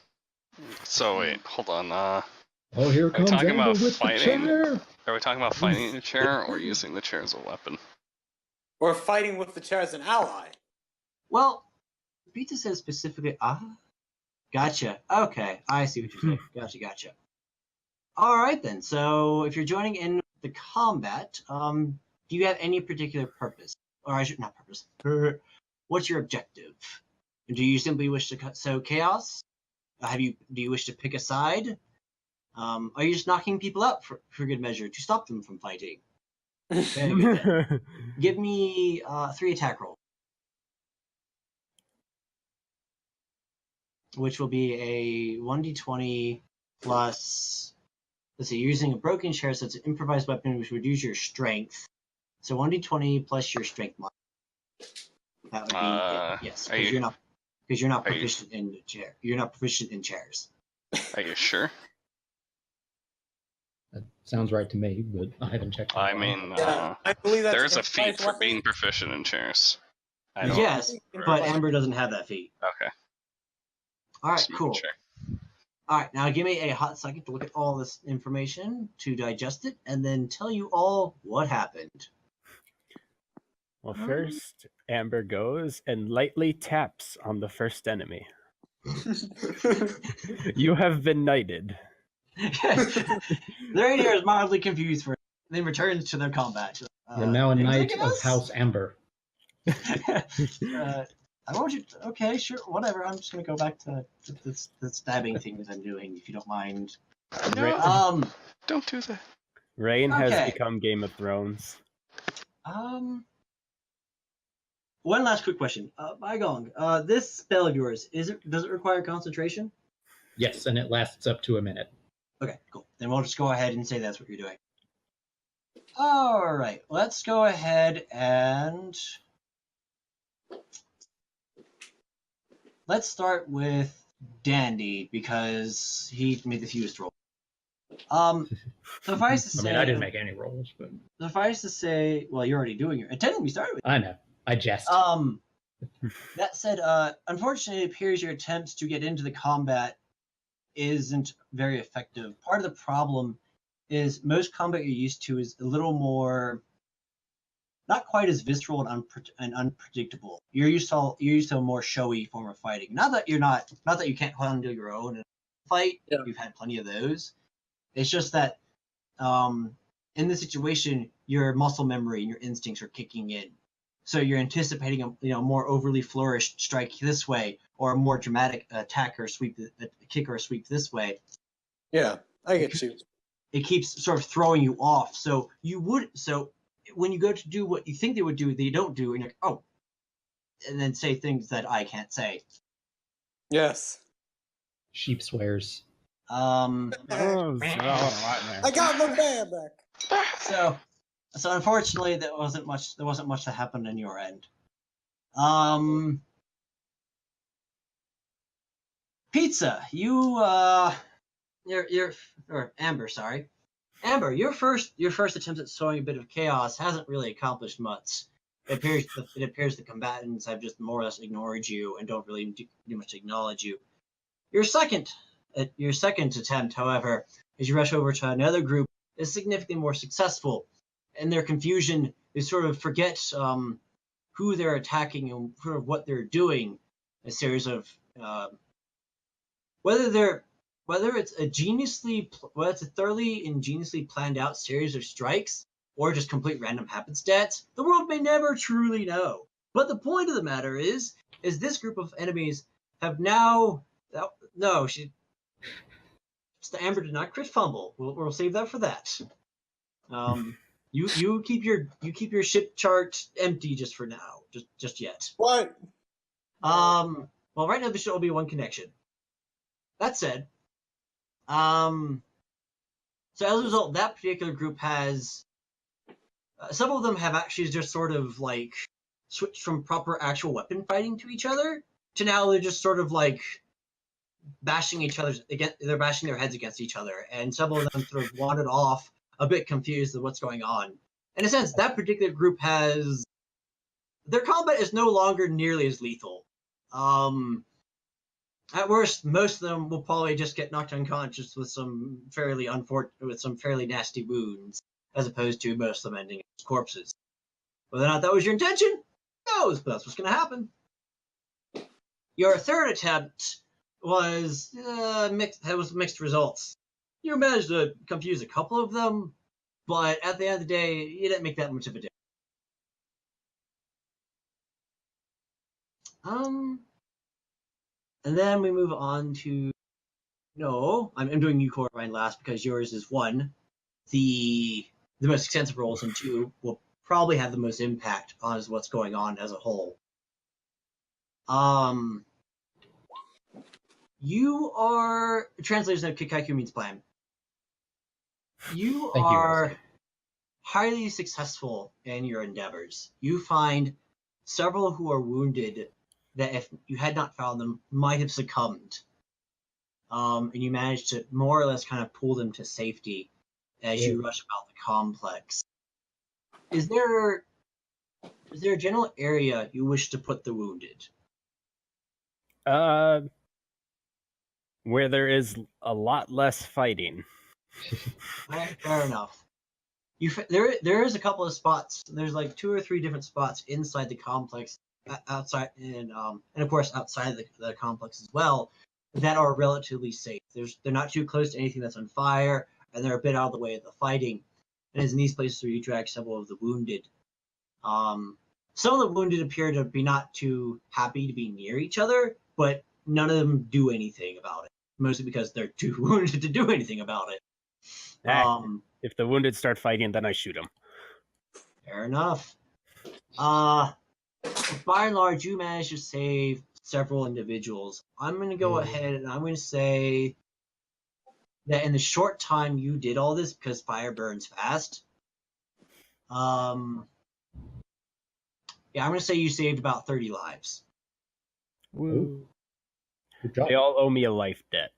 So wait, hold on. Oh, here comes talking Amber about with fighting? the chair. Are we talking about fighting the chair or using the chair as a weapon? Or fighting with the chair as an ally. Well, Pizza says specifically. Gotcha. Okay, I see what you're saying. Gotcha. All right then. So if you're joining in the combat, do you have any particular purpose? Or I should not purpose. What's your objective? Do you simply wish to sow chaos? Do you wish to pick a side? Are you just knocking people out for good measure to stop them from fighting? Very good then. Give me 3 attack rolls, which will be a 1d20 plus. Let's see, you're using a broken share, so it's an improvised weapon, which would use your strength. So 1d20 plus your strength mod. That would be yes, because you're not proficient in the chair. You're not proficient in chairs. Are you sure? That sounds right to me, but I haven't checked. I mean, I believe that's there's a feat for being proficient in chairs. Yes, but Amber doesn't have that feat. Okay. All right, cool. Sure. All right, now give me a hot second to look at all this information, to digest it, and then tell you all what happened. Well, first, Amber goes and lightly taps on the first enemy. You have been knighted. The ranger is mildly confused for it, then returns to their combat. You're now a knight of else? House Amber. I want you to, okay, sure, whatever. I'm just going to go back to the stabbing thing that I'm doing, if you don't mind. No, don't do that. Rain Okay. has become Game of Thrones. One last quick question. Baigong, this spell of yours, does it require concentration? Yes, and it lasts up to a minute. Okay, cool. Then we'll just go ahead and say that's what you're doing. All right, let's go ahead and let's start with Dandy because he made the fewest roll. Suffice to say, I didn't make any rolls, but suffice to say, well, you're already doing your. Technically, we started with. I know. I jest. That said, unfortunately, it appears your attempts to get into the combat isn't very effective. Part of the problem is most combat you're used to is a little more, not quite as visceral and unpredictable. You're used to a more showy form of fighting. Not that you can't handle your own fight. Yeah. You've had plenty of those. It's just that in this situation, your muscle memory and your instincts are kicking in. So you're anticipating a more overly flourished strike this way, or a more dramatic attack or sweep, a kick or a sweep this way. Yeah, I get you. It keeps sort of throwing you off. So when you go to do what you think they would do, they don't do, and you're like, oh, and then say things that I can't say. Yes. Sheep swears. Oh, I got my bear back. So unfortunately, there wasn't much that happened on your end. Pizza, or Amber, sorry. Amber, your first attempt at sowing a bit of chaos hasn't really accomplished much. It appears the combatants have just more or less ignored you and don't really do much to acknowledge you. Your second attempt, however, as you rush over to another group, is significantly more successful. In their confusion, they sort of forget who they're attacking and sort of what they're doing. A series of whether it's a thoroughly ingeniously planned out series of strikes or just complete random happenstance, the world may never truly know. But the point of the matter is this group of enemies have now. No, Amber did not crit fumble. We'll save that for that. You keep your ship chart empty just for now, just yet. What? Well, right now there should only be one connection. That said, so as a result, that particular group has some of them have actually just sort of like switched from proper actual weapon fighting to each other to now they're just sort of like bashing they're bashing their heads against each other, and some of them sort of wandered off a bit confused with what's going on. In a sense, that particular group their combat is no longer nearly as lethal. At worst, most of them will probably just get knocked unconscious with some fairly nasty wounds, as opposed to most of them ending as corpses. Whether or not that was your intention, who knows, but that's what's going to happen. Your third attempt was mixed results. You managed to confuse a couple of them, But at the end of the day, you didn't make that much of a difference. And then we move on to no. I'm doing you, Corbine, last because yours is 1, the most extensive roles, and 2 will probably have the most impact on what's going on as a whole. You are translators of Kikaiku means plan. You are highly successful in your endeavors. You find several who are wounded that if you had not found them might have succumbed. And you managed to more or less kind of pull them to safety as you rush about the complex. Is there a general area you wish to put the wounded? Where there is a lot less fighting. Fair enough. There is a couple of spots. There's like 2 or 3 different spots inside the complex, outside, and of course outside the complex as well, that are relatively safe. They're not too close to anything that's on fire, and they're a bit out of the way of the fighting. And it's in these places where you drag several of the wounded. Some of the wounded appear to be not too happy to be near each other, but none of them do anything about it. Mostly because they're too wounded to do anything about it. If the wounded start fighting, then I shoot them. Fair enough. By and large, you managed to save several individuals. I'm going to go ahead and I'm going to say that in the short time you did all this, because fire burns fast, I'm going to say you saved about 30 lives. Woo. They all owe me a life debt.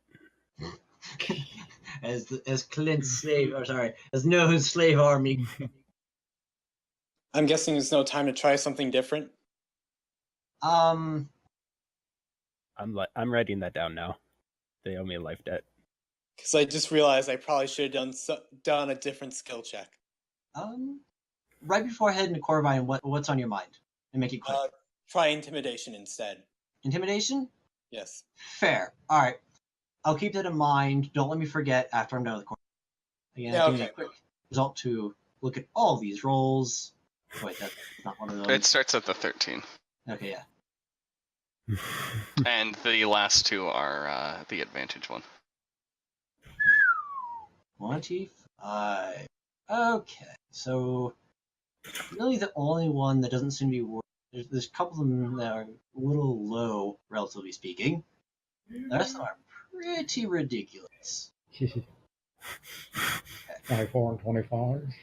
as Clint's as Noah's slave army. I'm guessing there's no time to try something different. I'm writing that down now. They owe me a life debt. Because I just realized I probably should have done a different skill check. Right before heading to Corbine, what's on your mind? And make it quick. Try intimidation instead. Intimidation? Yes. Fair. All right. I'll keep that in mind. Don't let me forget after I'm done with the Corbine. Again, Yeah, give me okay. a quick result to look at all these rolls. Wait, that's not one of those. It starts at the 13. Okay, yeah. And the last 2 are the advantage one. 25. Okay, so really the only one that doesn't seem to be worth. There's a couple of them that are a little low, relatively speaking. The rest of them are pretty ridiculous. 24 and 25.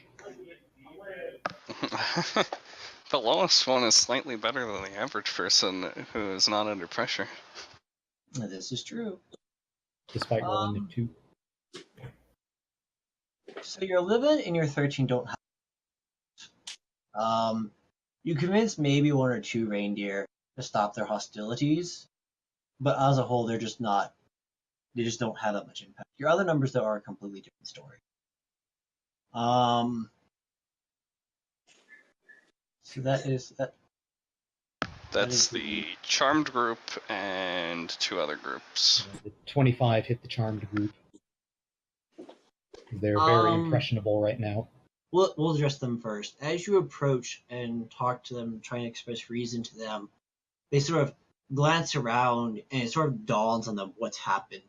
The lowest one is slightly better than the average person who is not under pressure. This is true. Despite rolling a 2. So your 11 and your 13 don't have. You convince maybe 1 or 2 reindeer to stop their hostilities, but as a whole, they're just not. They just don't have that much impact. Your other numbers, though, are a completely different story. So that is that. That's the charmed group and 2 other groups. The 25 hit the charmed group. They're very impressionable right now. We'll address them first. As you approach and talk to them, try and express reason to them, they sort of glance around and it sort of dawns on them what's happened.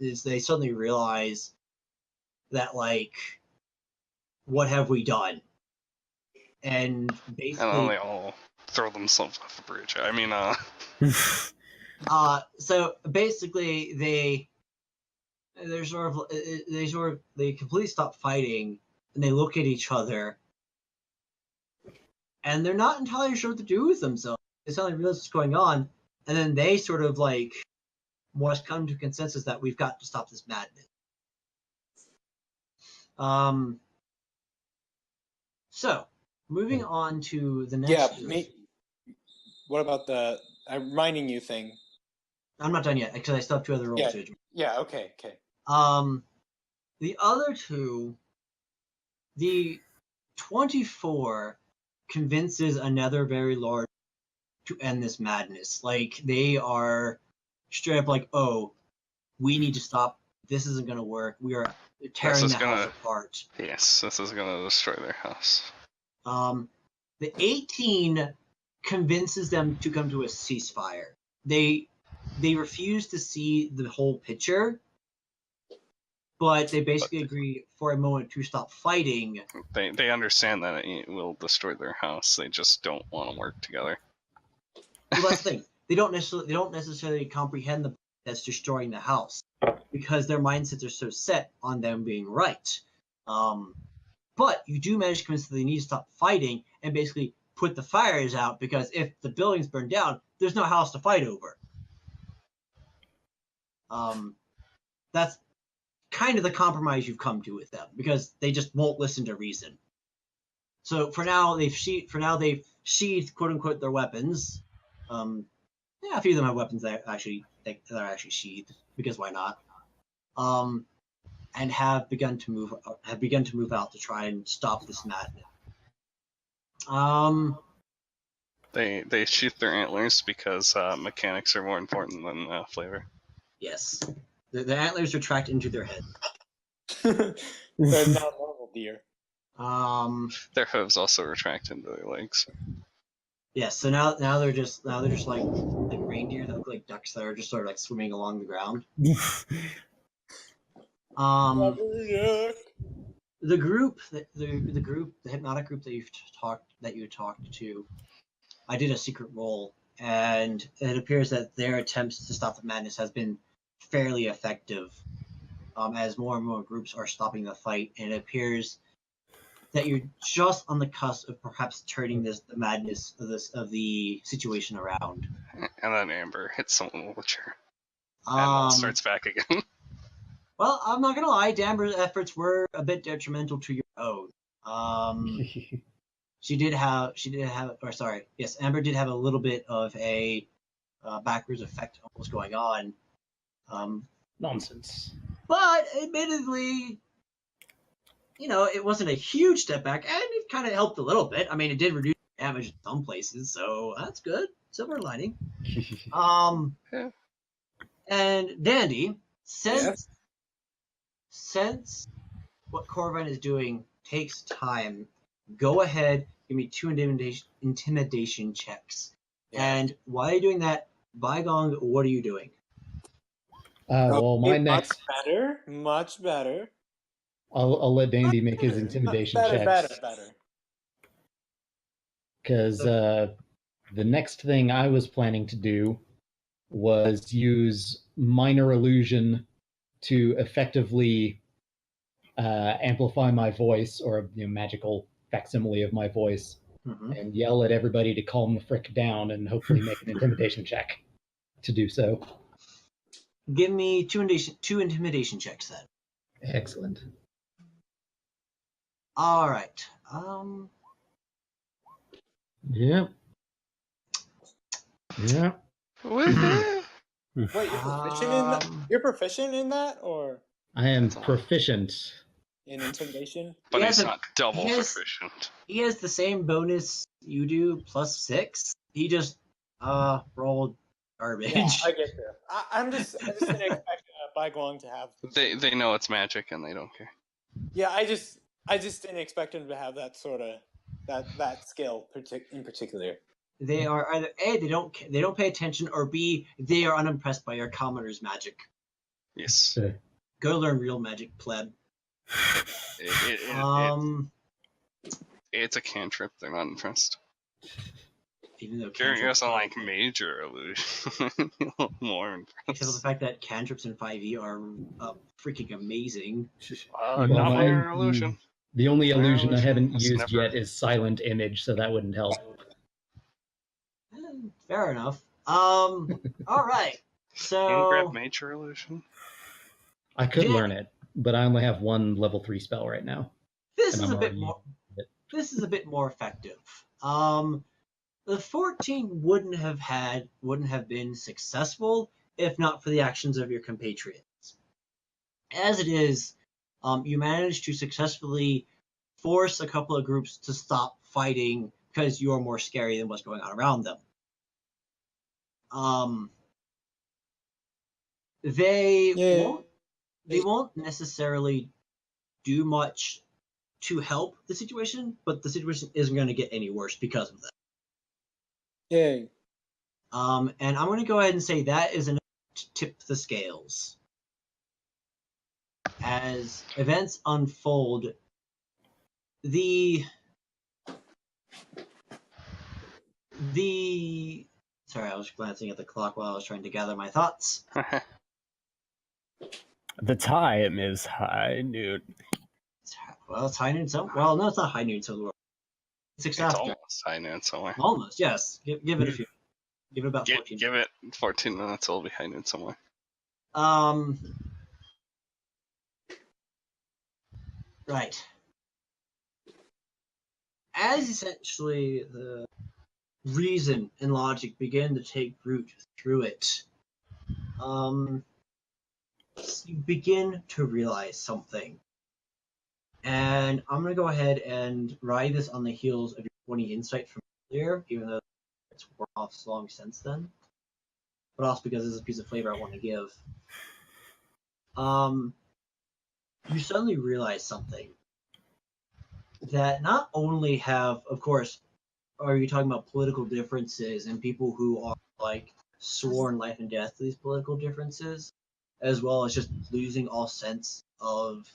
They suddenly realize that, like, what have we done? And basically, And then they all throw themselves off the bridge. I mean, so basically they completely stop fighting and they look at each other and they're not entirely sure what to do with themselves. They suddenly realize what's going on, and then they sort of like must come to a consensus that we've got to stop this madness. So moving on to the next. Yeah, what about the reminding you thing? I'm not done yet because I still have 2 other rolls to do. Yeah, okay. The other 2, the 24 convinces another very large to end this madness. Like, they are straight up like, oh, we need to stop this isn't going to work. We are tearing the house apart. Yes, this is going to destroy their house. The 18 convinces them to come to a ceasefire. They refuse to see the whole picture, but they basically agree for a moment to stop fighting. They understand that it will destroy their house. They just don't want to work together. Well, that's the thing. They don't necessarily comprehend the that's destroying the house because their mindsets are so set on them being right. But you do manage to convince them they need to stop fighting and basically put the fires out, because if the buildings burn down, there's no house to fight over. That's kind of the compromise you've come to with them, because they just won't listen to reason. So for now they've sheathed quote unquote their weapons. A few of them have weapons that are actually sheathed, because why not? And have begun to move out to try and stop this madness. They sheath their antlers because mechanics are more important than flavor. Yes, the antlers retract into their head. They're not normal deer. Their hooves also retract into their legs. Yes, so now they're just like reindeer that look like ducks that are just sort of like swimming along the ground. The hypnotic group that you talked to, I did a secret roll, and it appears that their attempts to stop the madness has been fairly effective, as more and more groups are stopping the fight, and it appears that you're just on the cusp of perhaps turning the madness of the situation around. And then Amber hits someone with a chair. And starts back again. Well, I'm not gonna lie, Amber's efforts were a bit detrimental to your own. Amber did have a little bit of a backwards effect on what was going on. Nonsense. But admittedly, it wasn't a huge step back, and it kind of helped a little bit. I mean, it did reduce damage in some places, so that's good. Silver lining. Yeah. And Dandy, since what Corvine is doing takes time, go ahead, give me 2 intimidation checks. Yeah. And while you're doing that, Bygong, what are you doing? My next much better. I'll let Dandy make his intimidation checks. Better. Because the next thing I was planning to do was use minor illusion to effectively amplify my voice, or magical facsimile of my voice, and yell at everybody to calm the frick down, and hopefully make an intimidation check to do so. Give me 2 intimidation checks then. Excellent. All right. Yeah. Wait, you're proficient in that, or? I am proficient in intimidation, but he's not double proficient. He has the same bonus you do, +6. He just rolled garbage. Yeah, I get that. I just didn't expect Bygong to have. They know it's magic and they don't care. Yeah, I just didn't expect him to have that sort of that skill in particular. They are either A, they don't pay attention, or B, they are unimpressed by your commoner's magic. Yes. Go learn real magic, pleb. It's a cantrip. They're not impressed. Even though Carrying us on like major illusion, more impressed. Except for the fact that cantrips in 5e are freaking amazing. Not minor illusion. The only illusion I haven't used yet is silent image, so that wouldn't help. Fair enough. All right. So can you grab major illusion? I could learn it, but I only have 1 level 3 spell right now. This is a bit more effective. The 14 wouldn't have been successful if not for the actions of your compatriots. As it is, you managed to successfully force a couple of groups to stop fighting because you're more scary than what's going on around them. They they won't necessarily do much to help the situation, but the situation isn't going to get any worse because of that. Yay. And I'm going to go ahead and say that is enough to tip the scales. As events unfold, sorry, I was glancing at the clock while I was trying to gather my thoughts. The time is high noon. Well, it's high noon somewhere. Well, no, it's not high noon somewhere. It's after. Almost high noon somewhere. Almost, yes. Give it a few. Give it about 14. Give it 14 minutes. It'll be high noon somewhere. Right. As essentially the reason and logic begin to take root through it, you begin to realize something. And I'm going to go ahead and ride this on the heels of your 20 insight from earlier, even though it's worn off long since then. But also because this is a piece of flavor I want to give. You suddenly realize something. That not only have, of course, are you talking about political differences and people who are like sworn life and death to these political differences, as well as just losing all sense of,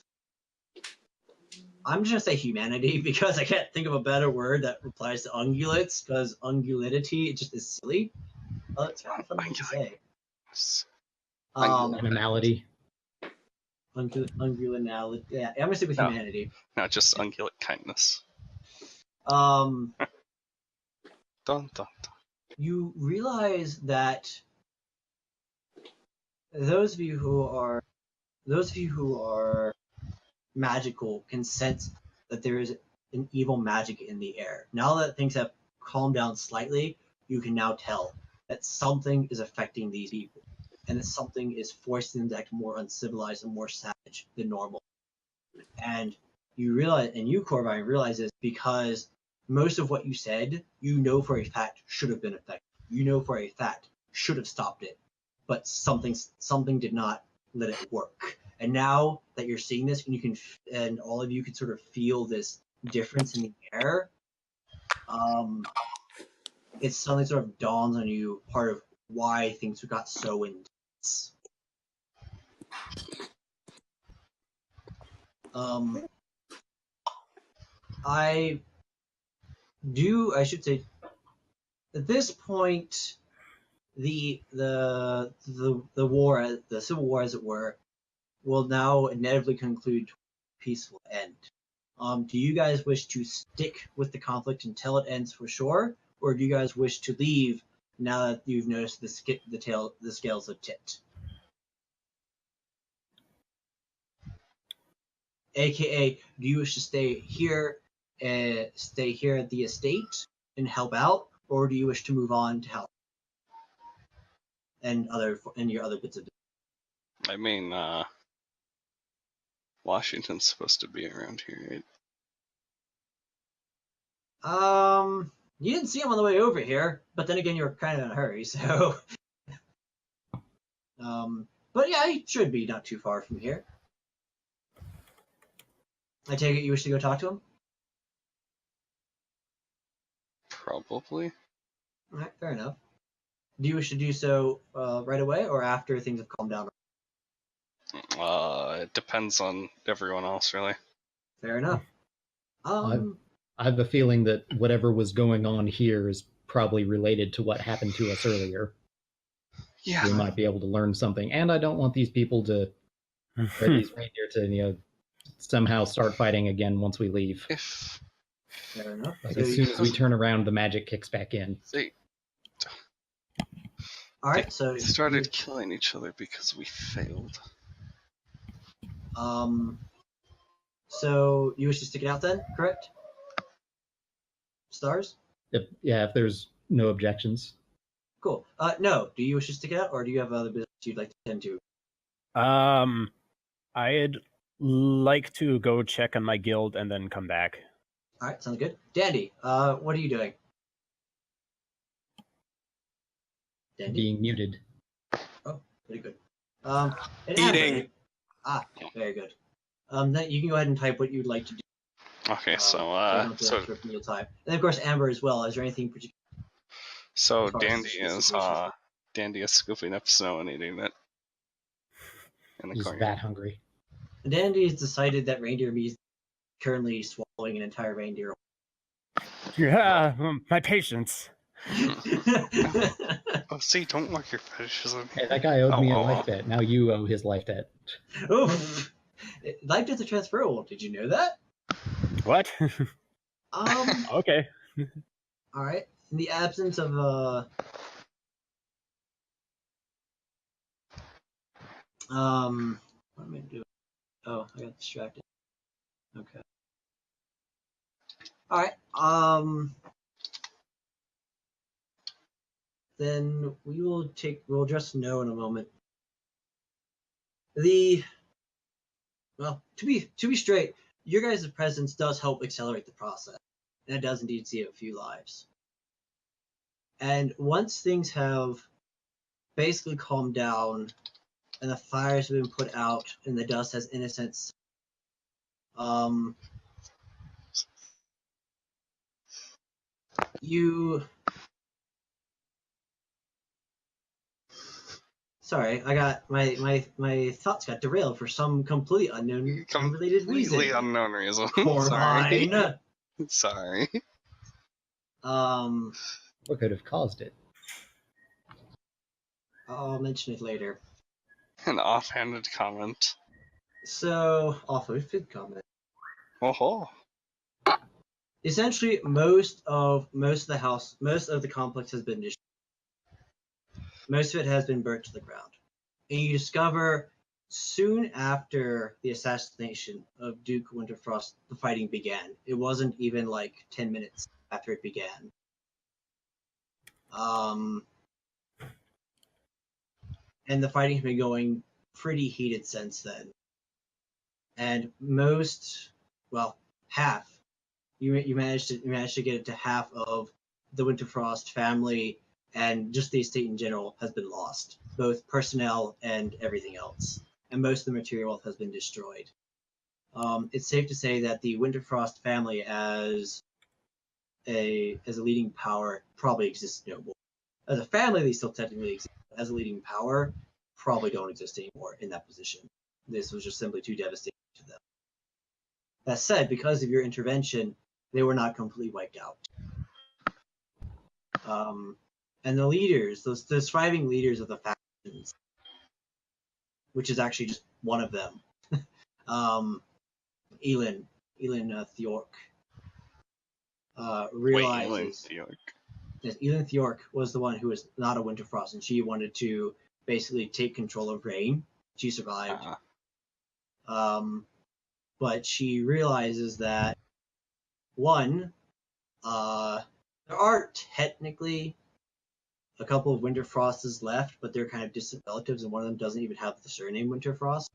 I'm just gonna say humanity because I can't think of a better word that applies to ungulates, because ungulidity just is silly. It's kind of fun to say. Animality. Ungulinality. Yeah, I'm gonna stick with humanity. No, just ungulate kindness. Um, Dun, dun, dun. You realize that those of you who are magical can sense that there is an evil magic in the air. Now that things have calmed down slightly, you can now tell that something is affecting these people, and that something is forcing them to act more uncivilized and more savage than normal. And you realize, and you, Corvine, realize this because most of what you said, you know for a fact should have been effective. You know for a fact should have stopped it, but something did not let it work. And now that you're seeing this, and all of you can sort of feel this difference in the air, it suddenly sort of dawns on you part of why things got so intense. I should say, at this point, the war, the civil war, as it were, will now inevitably conclude to a peaceful end. Do you guys wish to stick with the conflict until it ends for sure, or do you guys wish to leave now that you've noticed the scales have tipped? AKA, do you wish to stay here at the estate and help out, or do you wish to move on to help and your other bits of? I mean, Washington's supposed to be around here, right? You didn't see him on the way over here, but then again, you're kind of in a hurry, so. But yeah, he should be not too far from here. I take it you wish to go talk to him? Probably. Alright, fair enough. Do you wish to do so right away or after things have calmed down? It depends on everyone else, really. Fair enough. I have a feeling that whatever was going on here is probably related to what happened to us earlier. Yeah. We might be able to learn something, and I don't want these people to, or these reindeer to, somehow start fighting again once we leave. Fair enough. Like as soon as we turn around, the magic kicks back in. All right, so they started killing each other because we failed. So you wish to stick it out then, correct? Stars? If there's no objections. Cool. No. Do you wish to stick it out, or do you have other business you'd like to tend to? I'd like to go check on my guild and then come back. All right, sounds good. Dandy, what are you doing? Dandy? Being muted. Oh, pretty good. Eating. Very good. Then you can go ahead and type what you'd like to do. Okay, so Meal time. And of course, Amber as well. Is there anything particular? So Dandy is scooping up snow and eating it in the He's corner. that hungry. Dandy has decided that reindeer meat is currently swallowing an entire reindeer. Yeah, my patience. Oh, see, don't mark your fetishism. Hey, that guy owed me a life debt. Now you owe his life debt. Oof. Life debts are transferable. Did you know that? What? Okay. All right. In the absence of what am I doing? Oh, I got distracted. Okay. All right. Then we'll address no in a moment. Well, to be straight, your guys' presence does help accelerate the process, and it does indeed save a few lives. And once things have basically calmed down, and the fires have been put out, and the dust has innocence, Sorry, I got my thoughts got derailed for some completely unrelated reason. Completely unknown reason. Sorry. Sorry. What could have caused it? I'll mention it later. An offhanded comment. So, offhanded comment. Oh. Essentially, most of the complex has been destroyed. Most of it has been burnt to the ground. And you discover soon after the assassination of Duke Winterfrost, the fighting began. It wasn't even like 10 minutes after it began. And the fighting has been going pretty heated since then. And half. You managed to get it to half of the Winterfrost family, and just the estate in general has been lost, both personnel and everything else. And most of the material wealth has been destroyed. It's safe to say that the Winterfrost family, as a leading power, probably exists no more. As a family, they still technically exist. As a leading power, probably don't exist anymore in that position. This was just simply too devastating to them. That said, because of your intervention, they were not completely wiped out. And the leaders, the surviving leaders of the factions, which is actually just one of them, Elin Thyork, realizes. Wait, Elin Thyork. Yes, Elin Thyork was the one who was not a Winterfrost, and she wanted to basically take control of Rain. She survived. But she realizes that, one, there are technically a couple of Winterfrosts left, but they're kind of distant relatives, and one of them doesn't even have the surname Winterfrost.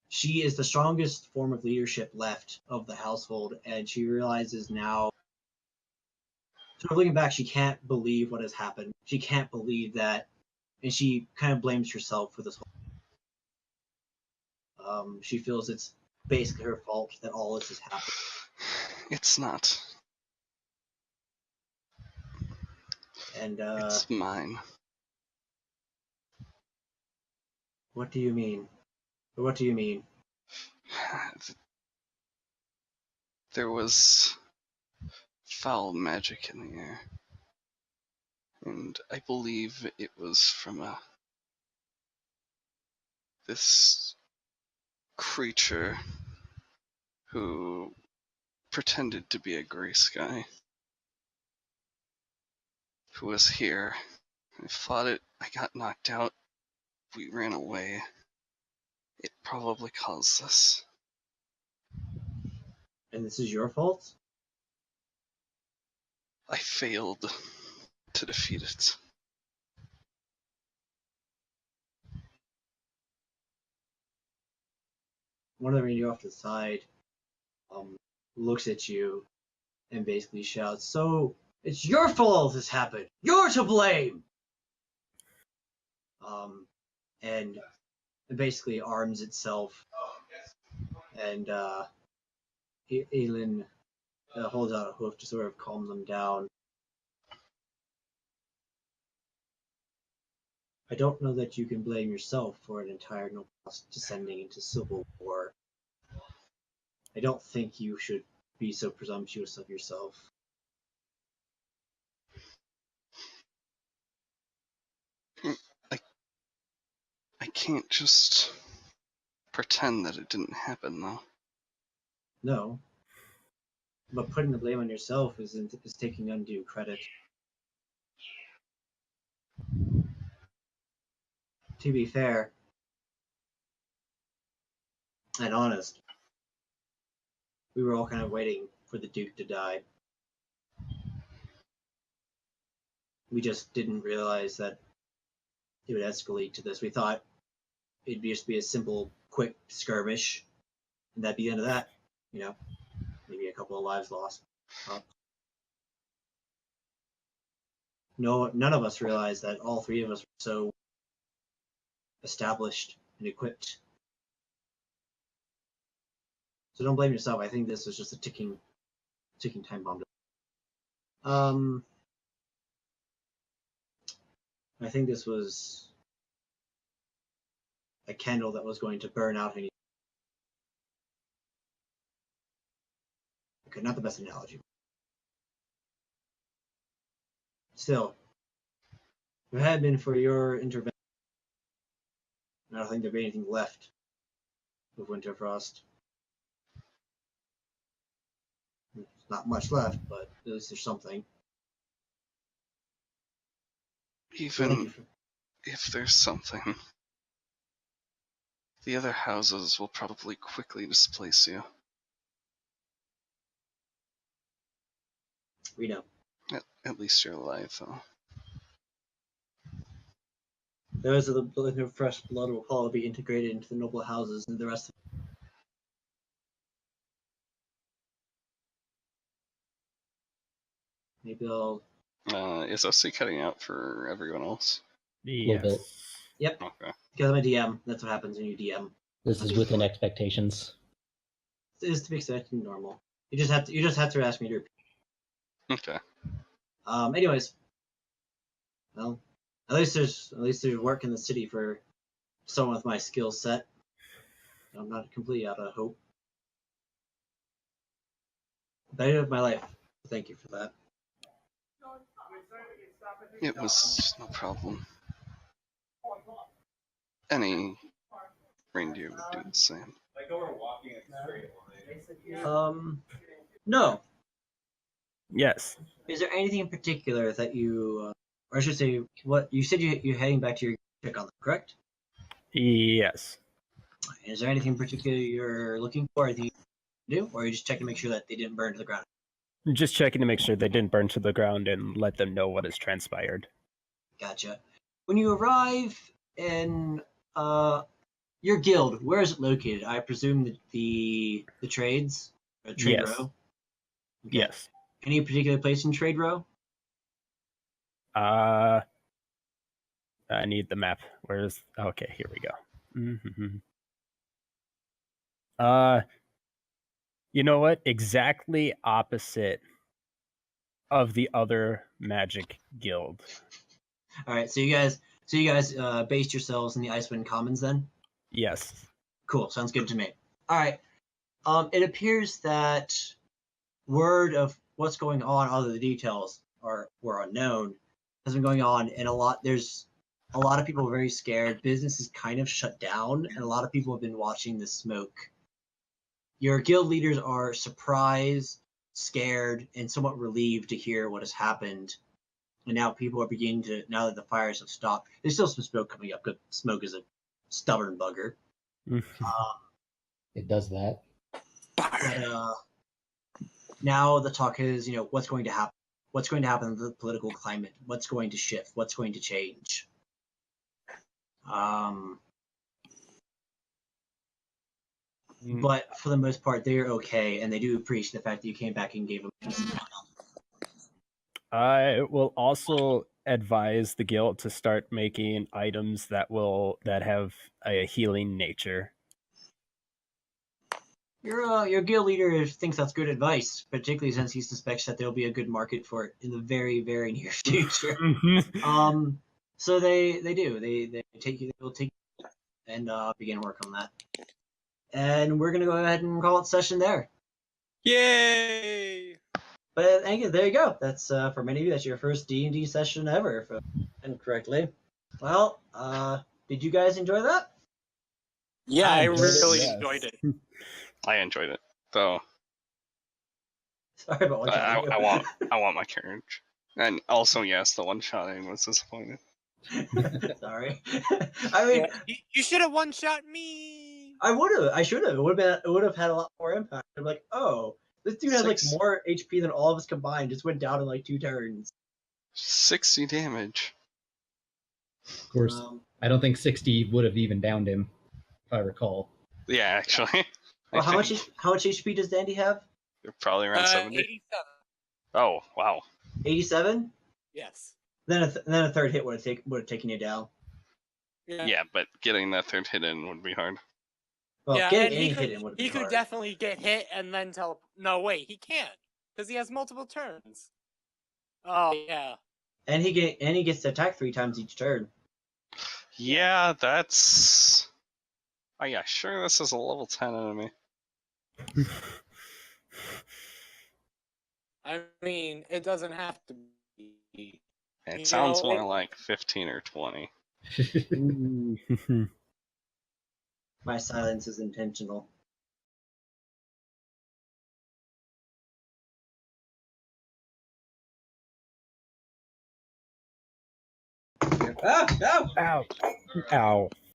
She is the strongest form of leadership left of the household, and she realizes now, sort of looking back, she can't believe what has happened. She can't believe that, and she kind of blames herself for this whole. She feels it's basically her fault that all this has happened. It's not. And it's mine. What do you mean? What do you mean? There was foul magic in the air, and I believe it was from this creature who pretended to be a gray sky, who was here. I fought it, I got knocked out, we ran away. It probably caused this. And this is your fault? I failed to defeat it. One of the reindeer off to the side looks at you and basically shouts, "So it's your fault this happened. You're to blame." And basically arms itself, and Aelin holds out a hoof to sort of calm them down. I don't know that you can blame yourself for an entire noble house descending into civil war. I don't think you should be so presumptuous of yourself. I can't just pretend that it didn't happen, though. No. But putting the blame on yourself is taking undue credit. To be fair and honest, we were all kind of waiting for the Duke to die. We just didn't realize that it would escalate to this. We thought it'd just be a simple, quick skirmish, and that'd be the end of that. You know, maybe a couple of lives lost. No, none of us realized that all three of us were so established and equipped. So don't blame yourself. I think this was just a ticking time bomb. I think this was a candle that was going to burn out. Okay, not the best analogy. Still, if it had been for your intervention, I don't think there'd be anything left of Winterfrost. There's not much left, but at least there's something. Even if there's something, the other houses will probably quickly displace you. We know. At least you're alive, though. Those of the fresh blood will probably be integrated into the noble houses and the rest of maybe they'll... Is OC cutting out for everyone else? Yes. Yep. Okay. Because I'm a DM. That's what happens when you DM. This is within expectations. It is to be expected, normal. You just have to ask me to repeat. Okay. Anyways, well, at least there's work in the city for someone with my skill set. I'm not completely out of hope. Value of my life. Thank you for that. It was no problem. Any reindeer would do the same. No. Yes. Is there anything in particular that you, or I should say, what you said you're heading back to your check on them, correct? Yes. Is there anything in particular you're looking for? Anything you do, or are you just checking to make sure that they didn't burn to the ground? Just checking to make sure they didn't burn to the ground and let them know what has transpired. Gotcha. When you arrive in your guild, where is it located? I presume the trades, or trade Yes. row. Okay. Yes. Any particular place in trade row? I need the map. Where's... Okay, here we go. Mm-hmm. You know what? Exactly opposite of the other magic guild. All right, so you guys based yourselves in the Icewind Commons then? Yes. Cool, sounds good to me. All right. It appears that word of what's going on, other the details were unknown, has been going on, and there's a lot of people very scared. Business is kind of shut down, and a lot of people have been watching the smoke. Your guild leaders are surprised, scared, and somewhat relieved to hear what has happened. And now people are beginning to, now that the fires have stopped, there's still some smoke coming up, because smoke is a stubborn bugger. It does that. But now the talk is, what's going to happen? What's going to happen in the political climate? What's going to shift? What's going to change? But for the most part, they're okay, and they do appreciate the fact that you came back and gave them. I will also advise the guild to start making items that have a healing nature. Your guild leader thinks that's good advice, particularly since he suspects that there'll be a good market for it in the very, very near future. So they do. They will take and begin work on that. And we're gonna go ahead and call it session there. Yay! But thank you. There you go. That's for many of you. That's your first D&D session ever, if I remember correctly. Well, did you guys enjoy that? Yeah, I really Yes. enjoyed it. I enjoyed it, though. Sorry about what I want my carriage. And also, yes, the one-shotting was disappointing. Sorry. I mean, Yeah, you should have one-shot me. I would have. I should have. It would have had a lot more impact. I'm like, oh, this dude has like more HP than all of us combined. Just went down in like 2 turns. 60 damage. Of course, I don't think 60 would have even downed him, if I recall. Yeah, actually. Well, how much HP does Dandy have? You're probably around 70. 87. Oh, wow. 87? Yes. Then a third hit would have taken you down. Yeah, but getting that third hit in would be hard. Well, yeah, getting and any hit in would be he could hard. definitely get hit and then No, wait, he can't because he has multiple turns. Oh yeah. And he gets to attack 3 times each turn. Yeah, that's... Oh yeah, sure, this is a level 10 enemy. I mean, it doesn't have to be. It sounds more like 15 or 20. My silence is intentional. Ah, no! Ow. Ow.